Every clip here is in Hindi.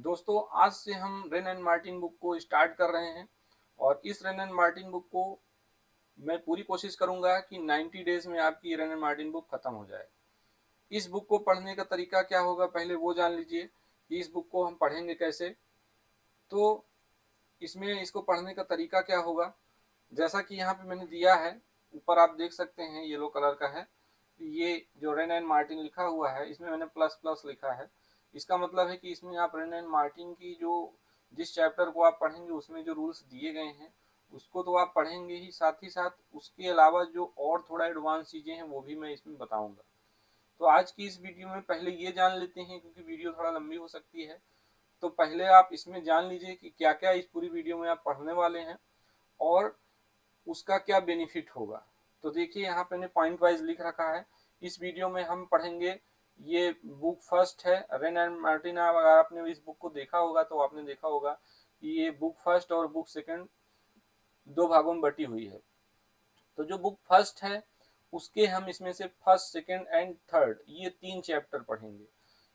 दोस्तों आज से हम रेन एंड मार्टिन बुक को स्टार्ट कर रहे हैं और इस रेन एंड मार्टिन बुक को मैं पूरी कोशिश करूंगा कि 90 डेज में आपकी रेन एंड मार्टिन बुक खत्म हो जाए। इस बुक को पढ़ने का तरीका क्या होगा पहले वो जान लीजिए कि इस बुक को हम पढ़ेंगे कैसे। तो इसमें इसको पढ़ने का तरीका क्या होगा, जैसा कि यहाँ पे मैंने दिया है, ऊपर आप देख सकते हैं येलो कलर का है। ये जो रेन एंड मार्टिन लिखा हुआ है इसमें मैंने प्लस प्लस लिखा है। इसका मतलब है कि इसमें आप रेन एंड मार्टिन की जो जिस चैप्टर को आप पढ़ेंगे उसमें जो रूल्स दिए गए हैं उसको तो आप पढ़ेंगे ही, साथ ही साथ उसके अलावा जो और थोड़ा एडवांस चीज़ें हैं वो भी मैं इसमें बताऊंगा। तो आज की इस वीडियो में पहले ये जान लेते हैं, क्योंकि वीडियो थोड़ा लंबी हो सकती है। तो पहले आप इसमें जान लीजिए कि क्या क्या इस पूरी वीडियो में आप पढ़ने वाले हैं और उसका क्या बेनिफिट होगा। तो देखिए यहाँ पे मैंने पॉइंट वाइज लिख रखा है। इस वीडियो में हम पढ़ेंगे, ये बुक फर्स्ट है रेन एंड मार्टिन। अगर आपने इस बुक को देखा होगा तो आपने देखा होगा कि ये बुक फर्स्ट और बुक सेकंड दो भागों में बटी हुई है। तो जो बुक फर्स्ट है उसके हम इसमें से फर्स्ट सेकंड एंड थर्ड ये तीन चैप्टर पढ़ेंगे।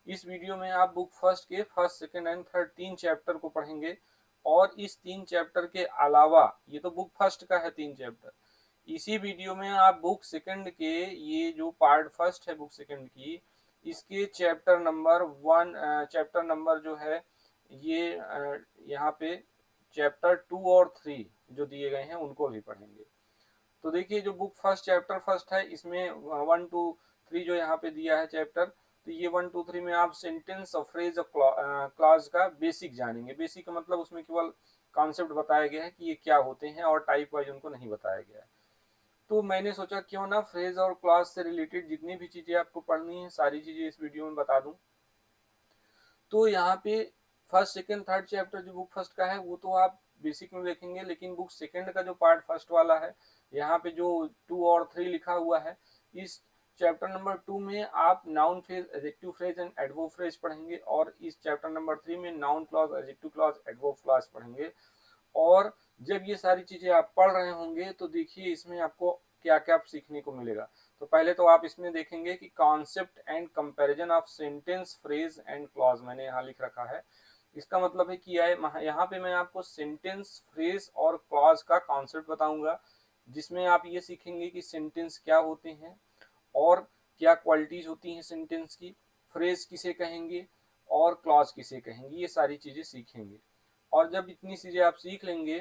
इस वीडियो में आप बुक फर्स्ट के फर्स्ट सेकंड एंड थर्ड तीन चैप्टर को पढ़ेंगे और इस तीन चैप्टर के अलावा, ये तो बुक फर्स्ट का है तीन चैप्टर, इसी वीडियो में आप बुक सेकंड के ये जो पार्ट फर्स्ट है बुक सेकंड की, इसके chapter number one, chapter number जो है ये यहाँ पे चैप्टर टू और थ्री जो दिए गए हैं उनको भी पढ़ेंगे। तो देखिए जो बुक फर्स्ट चैप्टर फर्स्ट है इसमें वन टू थ्री जो यहाँ पे दिया है चैप्टर, तो ये वन टू थ्री में आप सेंटेंस और फ्रेज और क्लॉज का बेसिक जानेंगे। बेसिक का मतलब उसमें केवल कॉन्सेप्ट बताया गया है कि ये क्या होते हैं और टाइप वाइज उनको नहीं बताया गया है। तो मैंने सोचा क्यों ना फ्रेज और क्लॉज से रिलेटेड जितनी भी चीजें आपको पढ़नी है सारी चीजें इस वीडियो में बता दूं। तो यहाँ पे फर्स्ट सेकंड थर्ड चैप्टर जो बुक फर्स्ट का है वो तो आप बेसिक में देखेंगे, लेकिन बुक सेकंड का जो पार्ट फर्स्ट वाला है यहाँ पे जो टू और थ्री लिखा हुआ है, इस चैप्टर नंबर टू में आप noun phrase adjective phrase and adverb phrase पढ़ेंगे और इस चैप्टर नंबर थ्री में noun clause adjective clause adverb clause पढ़ेंगे। और जब ये सारी चीजें आप पढ़ रहे होंगे तो देखिए इसमें आपको क्या क्या सीखने को मिलेगा। तो पहले तो आप इसमें देखेंगे कि concept and comparison of sentence phrase and clause मैंने यहाँ लिख रखा है। इसका मतलब है कि यहाँ पे मैं आपको सेंटेंस फ्रेज और क्लॉज का कॉन्सेप्ट बताऊंगा, जिसमें आप ये सीखेंगे कि सेंटेंस क्या होते हैं और क्या क्वालिटीज होती हैं सेंटेंस की, फ्रेज किसे कहेंगे और क्लॉज किसे कहेंगे, ये सारी चीजें सीखेंगे। और जब इतनी चीजें आप सीख लेंगे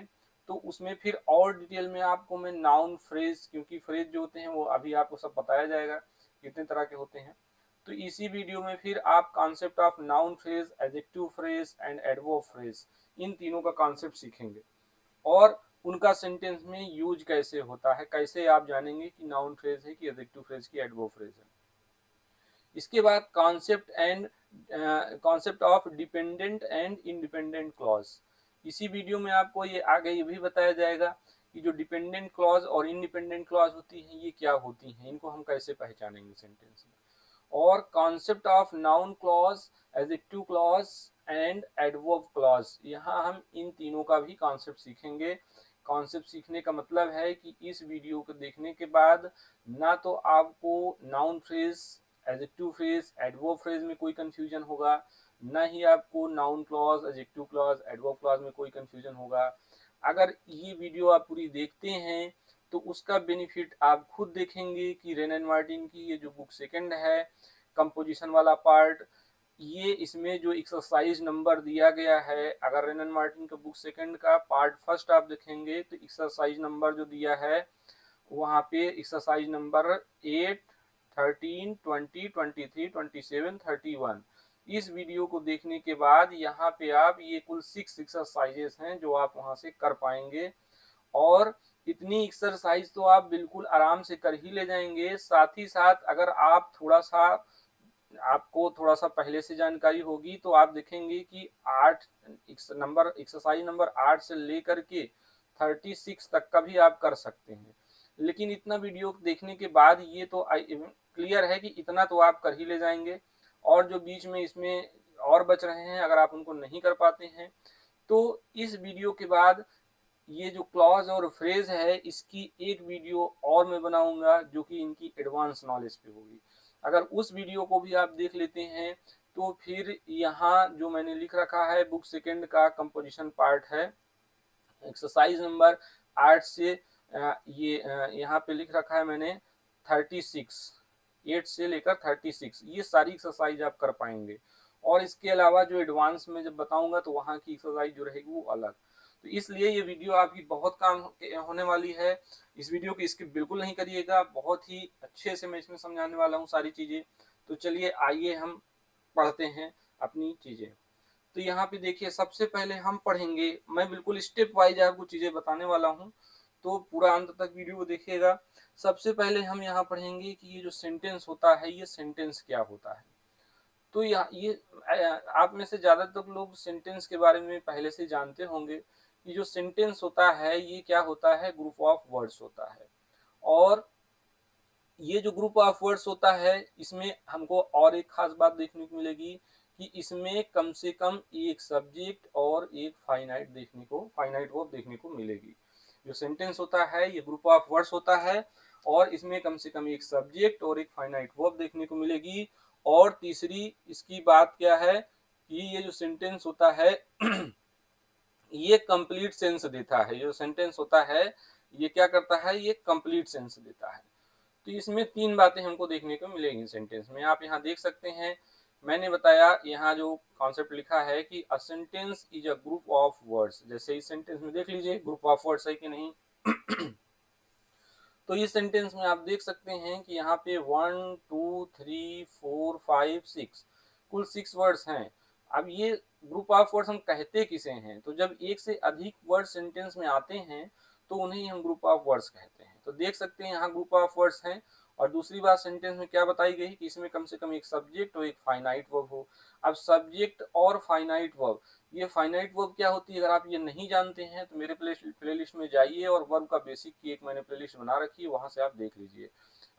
तो उसमें फिर और डिटेल में आपको मैं नाउन फ्रेज, क्योंकि फ्रेज जो होते हैं वो अभी आपको सब बताया जाएगा कितने तरह के होते हैं, तो इसी वीडियो में फिर आप concept of noun phrase adjective phrase and adverb phrase in तीनों का कॉन्सेप्ट सीखेंगे और उनका सेंटेंस में यूज कैसे होता है, कैसे आप जानेंगे कि नाउन फ्रेज है कि एडजेक्टिव फ्रेज की एडवर्ब फ्रेज है। इसके बाद concept of dependent and independent clause. इसी वीडियो में आपको ये आगे ये भी बताया जाएगा कि जो डिपेंडेंट क्लॉज और इंडिपेंडेंट क्लॉज होती हैं ये क्या होती हैं, इनको हम कैसे पहचानेंगे सेंटेंस में। और concept of noun clause adjective clause and adverb clause, यहाँ हम इन तीनों का भी कॉन्सेप्ट सीखेंगे। कॉन्सेप्ट सीखने का मतलब है कि इस वीडियो को देखने के बाद ना तो आपको noun phrase adjective phrase adverb phrase में कोई कंफ्यूजन होगा, ना ही आपको noun clause adjective clause adverb clause में कोई कंफ्यूजन होगा। अगर ये वीडियो आप पूरी देखते हैं तो उसका बेनिफिट आप खुद देखेंगे कि रेन एंड मार्टिन की ये जो बुक सेकंड है कंपोजिशन वाला पार्ट, ये इसमें जो एक्सरसाइज नंबर दिया गया है, अगर रेन एंड मार्टिन का बुक सेकंड का पार्ट फर्स्ट आप देखेंगे तो एक्सरसाइज नंबर जो दिया है वहाँ पे एक्सरसाइज नंबर 8, 13, 20, 23, 27, 31, इस वीडियो को देखने के बाद यहाँ पे आप ये कुल 6 एक्सरसाइजेस हैं जो आप वहाँ से कर पाएंगे और इतनी एक्सरसाइज तो आप बिल्कुल आराम से कर ही ले जाएंगे। साथ ही साथ अगर आप थोड़ा सा, आपको थोड़ा सा पहले से जानकारी होगी तो आप देखेंगे कि 8 नंबर एक्सरसाइज नंबर 8 से लेकर के 36 तक का भी आप कर सकते हैं। लेकिन इतना वीडियो देखने के बाद ये तो क्लियर है कि इतना तो आप कर ही ले जाएंगे और जो बीच में इसमें और बच रहे हैं अगर आप उनको नहीं कर पाते हैं तो इस वीडियो के बाद ये जो क्लॉज और फ्रेज है इसकी एक वीडियो और मैं बनाऊंगा जो कि इनकी एडवांस नॉलेज पे होगी। अगर उस वीडियो को भी आप देख लेते हैं तो फिर यहाँ जो मैंने लिख रखा है बुक सेकेंड का कंपोजिशन पार्ट है, एक्सरसाइज नंबर 8 से ये यहाँ पे लिख रखा है मैंने 36, 8 से लेकर 36, ये सारी एक्सरसाइज आप कर पाएंगे। और इसके अलावा जो एडवांस में जब बताऊंगा तो वहाँ की एक्सरसाइज जो रहेगी वो अलग। तो इसलिए ये वीडियो आपकी बहुत काम होने वाली है। इस वीडियो की स्किप बिल्कुल नहीं करिएगा, बहुत ही अच्छे से मैं इसमें समझाने वाला हूँ सारी चीजें। तो चलिए आइए हम पढ़ते हैं अपनी चीजें। तो यहाँ पे देखिए सबसे पहले हम पढ़ेंगे, मैं बिल्कुल स्टेप वाइज आपको चीजें बताने वाला हूँ, तो पूरा अंत तक वीडियो देखिएगा। सबसे पहले हम यहाँ पढ़ेंगे कि ये जो सेंटेंस होता है ये सेंटेंस क्या होता है। तो ये आप में से ज्यादातर लोग सेंटेंस के बारे में पहले से जानते होंगे कि जो सेंटेंस होता है ये क्या होता है, ग्रुप ऑफ वर्ड्स होता है। और ये जो ग्रुप ऑफ वर्ड्स होता है इसमें हमको और एक खास बात देखने को मिलेगी कि इसमें कम से कम एक सब्जेक्ट और एक फाइनाइट वर्ब देखने को मिलेगी। जो सेंटेंस होता है ये ग्रुप ऑफ वर्ड्स होता है और इसमें कम से कम एक सब्जेक्ट और एक फाइनाइट वर्ब देखने को मिलेगी। और तीसरी इसकी बात क्या है कि ये जो सेंटेंस होता है ये कंप्लीट सेंस देता है। जो सेंटेंस होता है ये क्या करता है, ये कंप्लीट सेंस देता है। तो इसमें तीन बातें हमको देखने को मिलेंगी सेंटेंस में। आप यहाँ देख सकते हैं, मैंने बताया यहाँ जो कॉन्सेप्ट लिखा है कि a sentence is a group of words. जैसे इस सेंटेंस में देख लीजिए ग्रुप ऑफ वर्ड्स है कि नहीं। तो इस सेंटेंस में आप देख सकते हैं कि यहाँ पे 1 2 3 4 5 6 कुल 6 वर्ड्स हैं। अब ये ग्रुप ऑफ वर्ड्स हम कहते किसे हैं, तो जब एक से अधिक वर्ड सेंटेंस में आते हैं तो उन्हें हम ग्रुप ऑफ वर्ड्स कहते हैं। तो देख सकते हैं यहाँ ग्रुप ऑफ वर्ड्स हैं। और दूसरी बात सेंटेंस में क्या बताई गई कि इसमें कम से कम एक सब्जेक्ट और एक फाइनाइट वर्ब हो। अब सब्जेक्ट और फाइनाइट वर्ब, ये फाइनाइट वर्ब क्या होती है, अगर आप ये नहीं जानते हैं तो मेरे प्लेलिस्ट में जाइए और वर्ब का बेसिक की एक मैंने प्लेलिस्ट बना रखी है, वहां से आप देख लीजिए।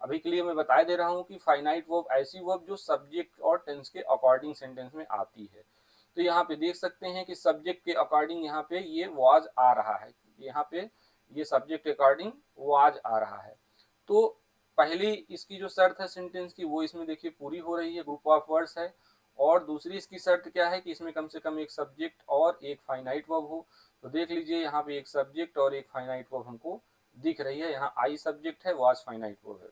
अभी के लिए मैं बता दे रहा हूँ कि फाइनाइट वर्ब ऐसी वर्ब जो सब्जेक्ट और टेंस के अकॉर्डिंग सेंटेंस में आती है। तो यहाँ पे देख सकते हैं कि सब्जेक्ट के अकॉर्डिंग यहाँ पे ये वाज आ रहा है, यहाँ पे ये सब्जेक्ट के अकॉर्डिंग वाज आ रहा है। तो पहली इसकी जो शर्त है सेंटेंस की वो इसमें देखिए पूरी हो रही है, ग्रुप ऑफ वर्ड्स है। और दूसरी इसकी शर्त क्या है कि इसमें कम से कम एक सब्जेक्ट और एक फाइनाइट वर्ब हो। तो देख लीजिए यहाँ पे एक सब्जेक्ट और एक फाइनाइट वर्ब हमको दिख रही है, यहाँ आई सब्जेक्ट है, वाज फाइनाइट वर्ब है।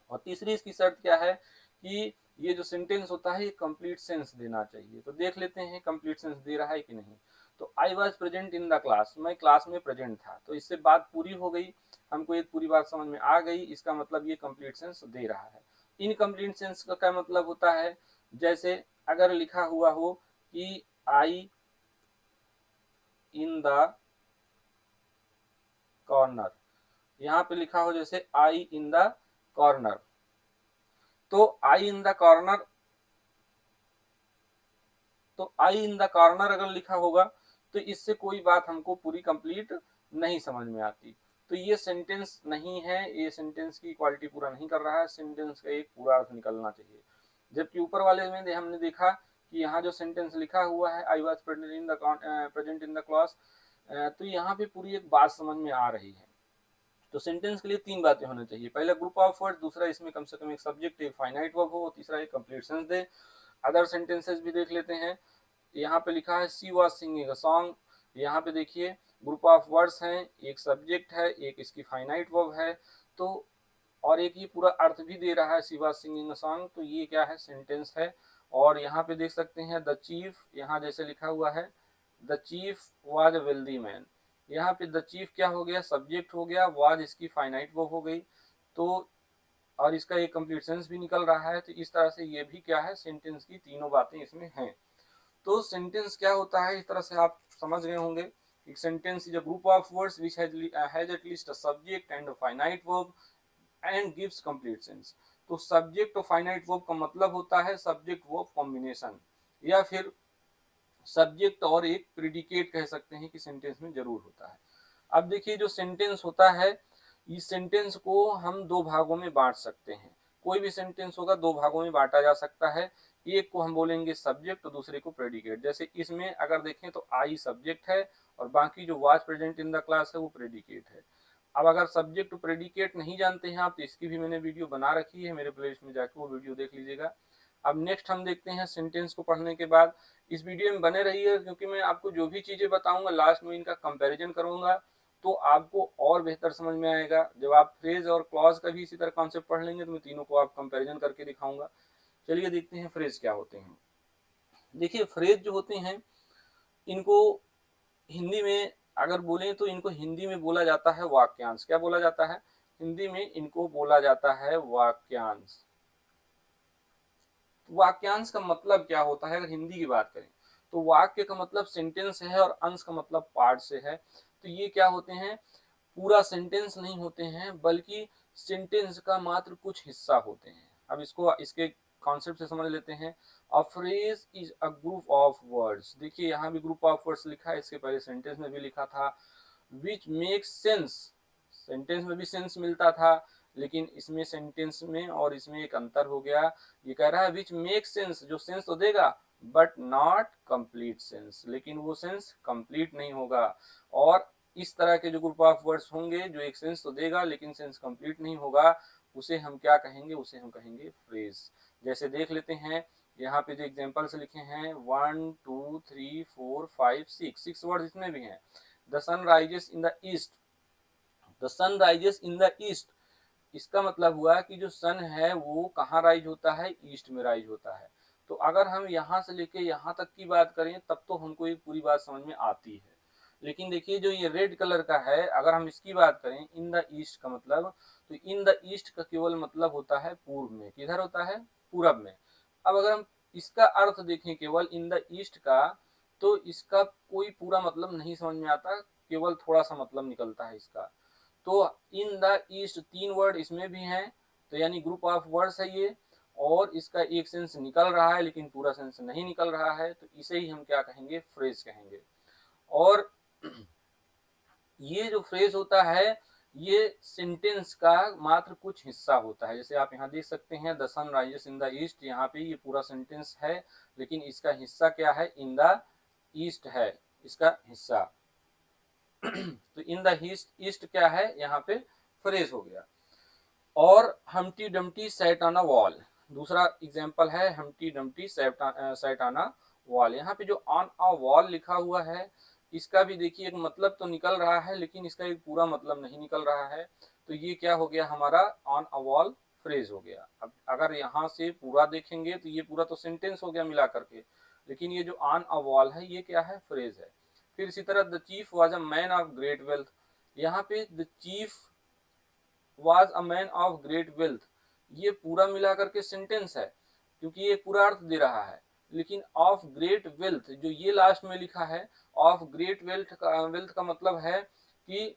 और तीसरी इसकी शर्त क्या है कि ये जो सेंटेंस होता है ये कंप्लीट सेंस देना चाहिए। तो देख लेते हैं कंप्लीट सेंस दे रहा है कि नहीं। तो I was present in the class, मैं क्लास में प्रेजेंट था। तो इससे बात पूरी हो गई, हमको एक पूरी बात समझ में आ गई, इसका मतलब ये कंप्लीट सेंस दे रहा है। इनकम्प्लीट सेंस का क्या मतलब होता है, जैसे अगर लिखा हुआ हो कि आई इन द कॉर्नर, यहाँ पे लिखा हो जैसे आई इन द कॉर्नर, तो आई इन द कॉर्नर, तो आई इन द कॉर्नर अगर लिखा होगा तो इससे कोई बात हमको पूरी कंप्लीट नहीं समझ में आती। तो ये सेंटेंस नहीं है, ये सेंटेंस की क्वालिटी पूरा नहीं कर रहा है, सेंटेंस का एक पूरा अर्थ निकलना चाहिए। जबकि ऊपर वाले में हमने देखा कि यहाँ जो सेंटेंस लिखा हुआ है I was present in the class, तो यहाँ पे पूरी एक बात समझ में आ रही है। तो सेंटेंस के लिए तीन बातें होनी चाहिए, पहला ग्रुप ऑफ वर्ड, दूसरा इसमें कम से कम एक सब्जेक्ट एक फाइनाइट वर्ब हो, तीसरा एक complete sense they. Other sentences भी देख लेते हैं। यहाँ पे लिखा है सी वॉज सिंगिंग अ सॉन्ग, यहाँ पे देखिए ग्रुप ऑफ वर्ड्स हैं, एक सब्जेक्ट है, एक इसकी फाइनाइट वर्ब है, तो और एक ये पूरा अर्थ भी दे रहा है सी वॉज सिंगिंग अ सॉन्ग, तो ये क्या है, सेंटेंस है। और यहाँ पे देख सकते हैं द चीफ, यहाँ जैसे लिखा हुआ है the chief was a wealthy man, यहाँ पे द चीफ क्या हो गया, सब्जेक्ट हो गया, वाज इसकी फाइनाइट वर्ब हो गई, तो और इसका एक कंप्लीट सेंस भी निकल रहा है। तो इस तरह से ये भी क्या है, सेंटेंस की तीनों बातें इसमें हैं। तो सेंटेंस क्या होता है, इस तरह से आप समझ गए होंगे। एक sentence is a group of words which has at least a subject and a finite verb and gives complete sense. तो सब्जेक्ट और फाइनाइट वर्ब का मतलब होता है सब्जेक्ट वर्ब कॉम्बिनेशन, या फिर सब्जेक्ट और एक प्रेडिकेट कह सकते हैं कि सेंटेंस में जरूर होता है। अब देखिए जो सेंटेंस होता है, इस सेंटेंस को हम दो भागों में बांट सकते हैं। कोई भी सेंटेंस होगा दो भागों में बांटा जा सकता है, एक को हम बोलेंगे सब्जेक्ट और दूसरे को प्रेडिकेट। जैसे इसमें अगर देखें तो आई सब्जेक्ट है और बाकी जो was present in the class है वो प्रेडिकेट है। अब अगर सब्जेक्ट प्रेडिकेट नहीं जानते हैं आप तो इसकी भी मैंने वीडियो बना रखी है, मेरे प्लेलिस्ट में जाके वो वीडियो देख लीजिएगा। अब नेक्स्ट हम देखते हैं सेंटेंस को पढ़ने के बाद। इस वीडियो में बने रहिए, क्योंकि मैं आपको जो भी चीजें बताऊंगा लास्ट में इनका कंपैरिजन करूंगा, तो आपको और बेहतर समझ में आएगा। जब आप फ्रेज और क्लॉज का भी इसी तरह कॉन्सेप्ट पढ़ लेंगे तो मैं तीनों को आप कंपैरिजन करके दिखाऊंगा। चलिए देखते हैं फ्रेज क्या होते हैं। देखिए फ्रेज जो होते हैं, इनको हिंदी में अगर बोलें तो इनको हिंदी में बोला जाता है वाक्यांश। क्या बोला जाता है? हिंदी में इनको बोला जाता है वाक्यांश। वाक्यांश का मतलब क्या होता है? अगर हिंदी की बात करें तो वाक्य का मतलब सेंटेंस है और अंश का मतलब पार्ट से है। तो ये क्या होते हैं? पूरा सेंटेंस नहीं होते हैं, बल्कि सेंटेंस का मात्र कुछ हिस्सा होते हैं। अब इसको इसके कॉन्सेप्ट से समझ लेते हैं। A phrase is a group of words. देखिए यहाँ भी ग्रुप ऑफ वर्ड्स लिखा है, इसके पहले सेंटेंस में भी लिखा था। विच मेक्स सेंस, सेंटेंस में भी सेंस मिलता था, लेकिन इसमें सेंटेंस में और इसमें एक अंतर हो गया। ये कह रहा है विच मेक्स सेंस, जो सेंस तो देगा बट नॉट कंप्लीट सेंस, लेकिन वो सेंस कंप्लीट नहीं होगा। और इस तरह के जो ग्रुप ऑफ वर्ड्स होंगे जो एक सेंस तो देगा लेकिन सेंस कंप्लीट नहीं होगा, उसे हम क्या कहेंगे? उसे हम कहेंगे फ्रेज। जैसे देख लेते हैं, यहाँ पे जो एग्जांपल्स लिखे हैं 1 2 3 4 5 6 वर्ड इसमें भी हैं। The sun rises in the east, the sun rises in the east, इसका मतलब हुआ कि जो सन है वो कहाँ राइज होता है? ईस्ट में राइज होता है। तो अगर हम यहाँ से लेके यहाँ तक की बात करें तब तो हमको ये पूरी बात समझ में आती है। लेकिन देखिए जो ये रेड कलर का है, अगर हम इसकी बात करें इन द ईस्ट का मतलब, तो इन द ईस्ट का केवल मतलब होता है पूर्व में। किधर होता है? पूरब में। अब अगर हम इसका अर्थ देखें केवल इन द ईस्ट का, तो इसका कोई पूरा मतलब नहीं समझ में आता, केवल थोड़ा सा मतलब निकलता है इसका। तो इन द ईस्ट तीन वर्ड इसमें भी हैं, तो यानी ग्रुप ऑफ वर्ड्स है ये, और इसका एक सेंस निकल रहा है लेकिन पूरा सेंस नहीं निकल रहा है, तो इसे ही हम क्या कहेंगे? फ्रेज कहेंगे। और ये जो फ्रेज होता है ये सेंटेंस का मात्र कुछ हिस्सा होता है। जैसे आप यहाँ देख सकते हैं the sun rises in the east, यहाँ पे ये पूरा सेंटेंस है लेकिन इसका हिस्सा क्या है? इन द ईस्ट है इसका हिस्सा। तो इन द ईस्ट क्या है? यहाँ पे फ्रेज हो गया। और Humpty Dumpty sat on a wall, दूसरा एग्जांपल है Humpty Dumpty sat on a wall. यहाँ पे जो ऑन अ वॉल लिखा हुआ है, इसका भी देखिए एक मतलब तो निकल रहा है लेकिन इसका एक पूरा मतलब नहीं निकल रहा है। तो ये क्या हो गया हमारा? ऑन अ वॉल फ्रेज हो गया। अब अगर यहाँ से पूरा देखेंगे तो ये पूरा तो सेंटेंस हो गया मिला करके, लेकिन ये जो ऑन अ वॉल है ये क्या है? फ्रेज है। फिर इसी तरह the chief was a man of great wealth, यहाँ पे the chief was a man of great wealth, ये पूरा मिला करके सेंटेंस है क्योंकि ये पूरा अर्थ दे रहा है। लेकिन ऑफ ग्रेट वेल्थ जो ये लास्ट में लिखा है, ऑफ ग्रेट वेल्थ का मतलब है कि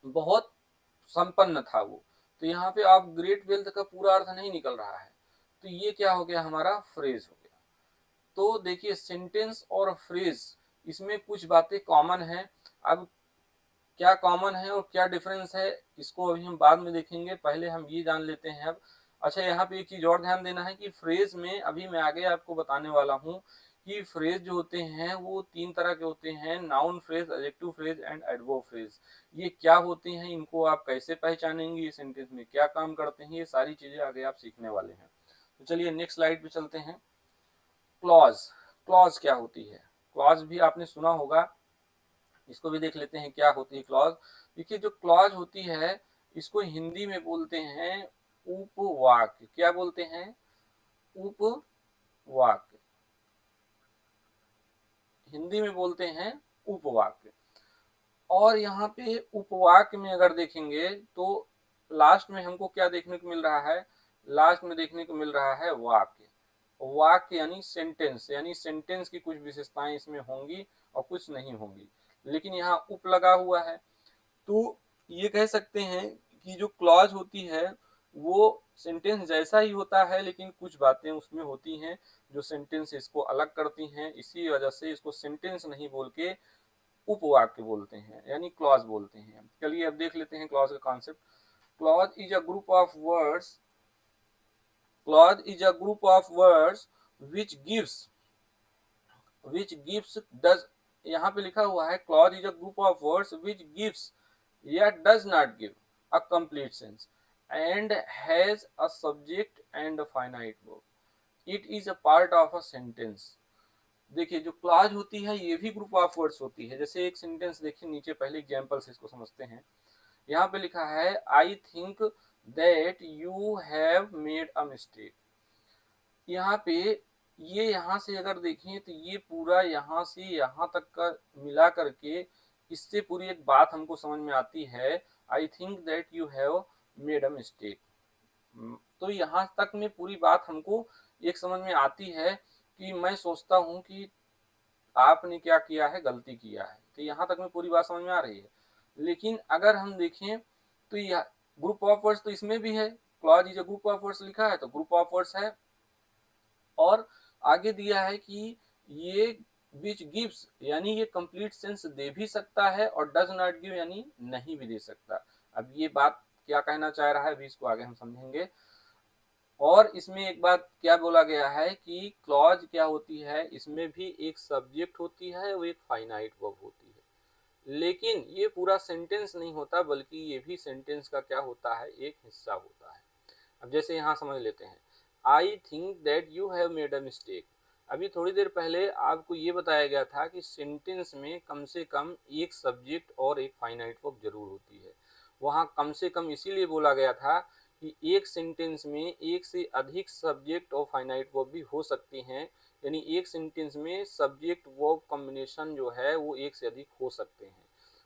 बहुत संपन्न था वो। तो यहाँ पे ऑफ ग्रेट वेल्थ का पूरा अर्थ नहीं निकल रहा है, तो ये क्या हो गया? हमारा फ्रेज हो गया। तो देखिए सेंटेंस और फ्रेज इसमें कुछ बातें कॉमन है। अब क्या कॉमन है और क्या डिफरेंस है इसको अभी हम बाद में देखेंगे, पहले हम ये जान लेते हैं अब। अच्छा यहाँ पे एक चीज और ध्यान देना है कि फ्रेज में अभी मैं आगे आपको बताने वाला हूँ कि फ्रेज जो होते हैं वो तीन तरह के होते हैं, noun phrase, adjective phrase and adverb phrase. ये क्या होते हैं, इनको आप कैसे पहचानेंगे, ये सेंटेंस में क्या काम करते हैं, ये सारी चीजें आगे आप सीखने वाले हैं। तो चलिए नेक्स्ट स्लाइड पे चलते हैं। क्लॉज, क्लॉज क्या होती है? क्लॉज भी आपने सुना होगा, इसको भी देख लेते हैं क्या होती है क्लॉज। देखिए जो क्लॉज होती है इसको हिंदी में बोलते हैं उपवाक्य। क्या बोलते हैं? उपवाक्य। हिंदी में बोलते हैं उपवाक्य। और यहाँ पे उपवाक्य में अगर देखेंगे तो लास्ट में हमको क्या देखने को मिल रहा है? लास्ट में देखने को मिल रहा है वाक्य। वाक्य यानी सेंटेंस, यानी सेंटेंस की कुछ विशेषताएं इसमें होंगी और कुछ नहीं होंगी, लेकिन यहाँ उप लगा हुआ है। तो ये कह सकते हैं कि जो क्लॉज होती है वो सेंटेंस जैसा ही होता है लेकिन कुछ बातें उसमें होती हैं जो सेंटेंस इसको अलग करती हैं, इसी वजह से इसको सेंटेंस नहीं बोल के उपवाक्य बोलते हैं यानी क्लॉज बोलते हैं। चलिए अब देख लेते हैं क्लॉज का concept. Clause is a group of words, clause is a group of words which gives does, यहाँ पे लिखा हुआ है clause is a group of words which gives या does not give a complete sense and has a subject and a finite verb. It is a part of a sentence. देखिए जो क्लॉज होती है ये भी ग्रुप ऑफ वर्ड्स होती है। जैसे एक सेंटेंस देखिए नीचे, पहले एग्जांपल से इसको समझते हैं। यहाँ पे लिखा है I think that you have made a mistake. यहाँ पे ये यहाँ से अगर देखें तो ये पूरा यहाँ से यहाँ तक का मिला करके इससे पूरी एक बात हमको समझ में आती है, I think that you have made a mistake. तो यहाँ तक में पूरी बात हमको एक समझ में आती है कि मैं सोचता हूँ कि आपने क्या किया है, गलती किया है। तो यहाँ तक में पूरी बात समझ में आ रही है। लेकिन अगर हम देखें तो यह ग्रुप ऑफ वर्ड्स तो इसमें भी है, clause is a group of words लिखा है तो ग्रुप ऑफ वर्ड्स है। और आगे दिया है कि ये विच गिव्स यानी ये कंप्लीट सेंस दे भी सकता है और डज नॉट गिव यानी नहीं भी दे सकता। अब ये बात क्या कहना चाह रहा है अभी इसको आगे हम समझेंगे। और इसमें एक बात क्या बोला गया है कि क्लॉज क्या होती है, इसमें भी एक सब्जेक्ट होती है और एक फाइनाइट वर्ब होती है। लेकिन ये पूरा सेंटेंस नहीं होता, बल्कि ये भी सेंटेंस का क्या होता है, एक हिस्सा होता है। अब जैसे यहाँ समझ लेते हैं, I think that you have made a mistake. अभी थोड़ी देर पहले आपको ये बताया गया था कि सेंटेंस में कम से कम एक सब्जेक्ट और एक फाइनाइट वर्ब जरूर होती है। वहाँ कम से कम इसीलिए बोला गया था कि एक सेंटेंस में एक से अधिक सब्जेक्ट और फाइनाइट वर्ब भी हो सकती हैं। यानी एक सेंटेंस में सब्जेक्ट वर्ब कॉम्बिनेशन जो है वो एक से अधिक हो सकते हैं।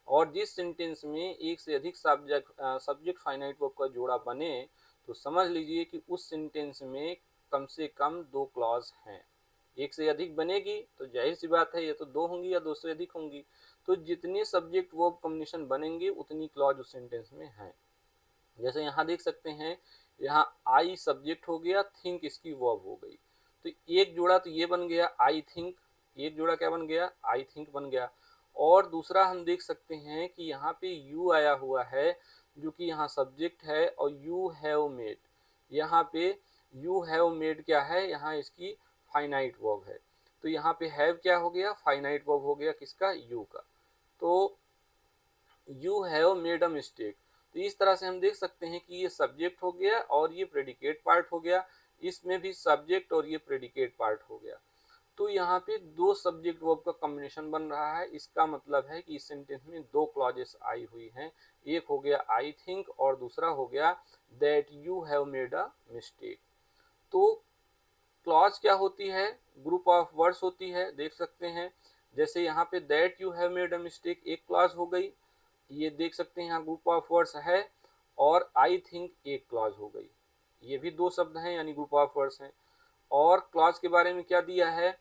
और जिस सेंटेंस में एक से अधिक सब्जेक्ट फाइनाइट वर्ब का जोड़ा बने तो समझ लीजिए कि उस सेंटेंस में कम से कम दो क्लॉज हैं। एक से अधिक बनेगी तो जाहिर सी बात है ये तो दो होंगी या दो से अधिक होंगी। तो जितने सब्जेक्ट वर्ब कॉम्बिनेशन बनेंगे उतनी क्लॉज उस सेंटेंस में है। जैसे यहाँ देख सकते हैं, यहाँ आई सब्जेक्ट हो गया, थिंक इसकी वर्ब हो गई। तो एक जोड़ा तो ये बन गया आई थिंक, एक जोड़ा क्या बन गया, आई थिंक बन गया। और दूसरा हम देख सकते हैं कि यहाँ पे यू आया हुआ है जो कि यहाँ सब्जेक्ट है, और यू हैव मेड, यहाँ पे यू हैव मेड क्या है, यहाँ इसकी फाइनाइट वर्ब है। तो यहाँ पे हैव क्या हो गया, फाइनाइट वर्ब हो गया किसका, यू का। तो you have made a mistake. तो इस तरह से हम देख सकते हैं कि ये सब्जेक्ट हो गया और ये प्रेडिकेट पार्ट हो गया, इसमें भी सब्जेक्ट और ये प्रेडिकेट पार्ट हो गया। तो यहाँ पे दो सब्जेक्ट वर्ब का कॉम्बिनेशन बन रहा है। इसका मतलब है कि इस सेंटेंस में दो क्लॉजेस आई हुई हैं, एक हो गया आई थिंक और दूसरा हो गया that you have made a mistake. तो क्लॉज क्या होती है, ग्रुप ऑफ वर्ड्स होती है, देख सकते हैं। जैसे यहाँ पे that you have made a mistake एक क्लॉज हो गई, ये देख सकते हैं यहाँ ग्रुप ऑफ वर्ड्स है। और आई थिंक एक क्लॉज हो गई, ये भी दो शब्द हैं यानी ग्रुप ऑफ वर्ड्स हैं। और क्लॉज के बारे में क्या दिया है,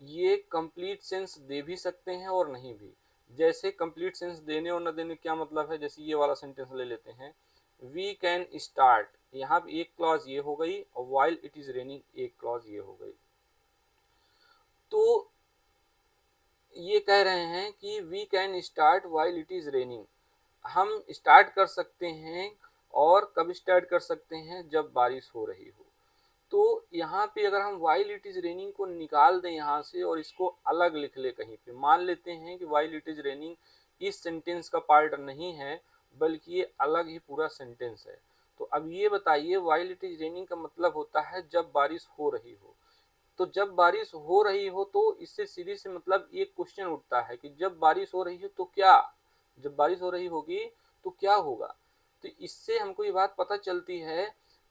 ये कंप्लीट सेंस दे भी सकते हैं और नहीं भी। जैसे कंप्लीट सेंस देने और न देने क्या मतलब है, जैसे ये वाला सेंटेंस ले लेते हैं, वी कैन स्टार्ट, यहाँ पे एक क्लॉज ये हो गई और वाइल इट इज रेनिंग एक क्लॉज ये हो गई। तो ये कह रहे हैं कि we can start while it is raining, हम स्टार्ट कर सकते हैं। और कब स्टार्ट कर सकते हैं, जब बारिश हो रही हो। तो यहाँ पे अगर हम वाइल इट इज रेनिंग को निकाल दें यहाँ से और इसको अलग लिख ले कहीं पे, मान लेते हैं कि वाइल इट इज रेनिंग इस सेंटेंस का पार्ट नहीं है बल्कि ये अलग ही पूरा सेंटेंस है। तो अब ये बताइए, वाइल इट इज रेनिंग का मतलब होता है जब बारिश हो रही हो। तो जब बारिश हो रही हो तो इससे सीधी से मतलब एक क्वेश्चन उठता है कि जब बारिश हो रही हो तो क्या, जब बारिश हो रही होगी तो क्या होगा। तो इससे हमको ये बात पता चलती है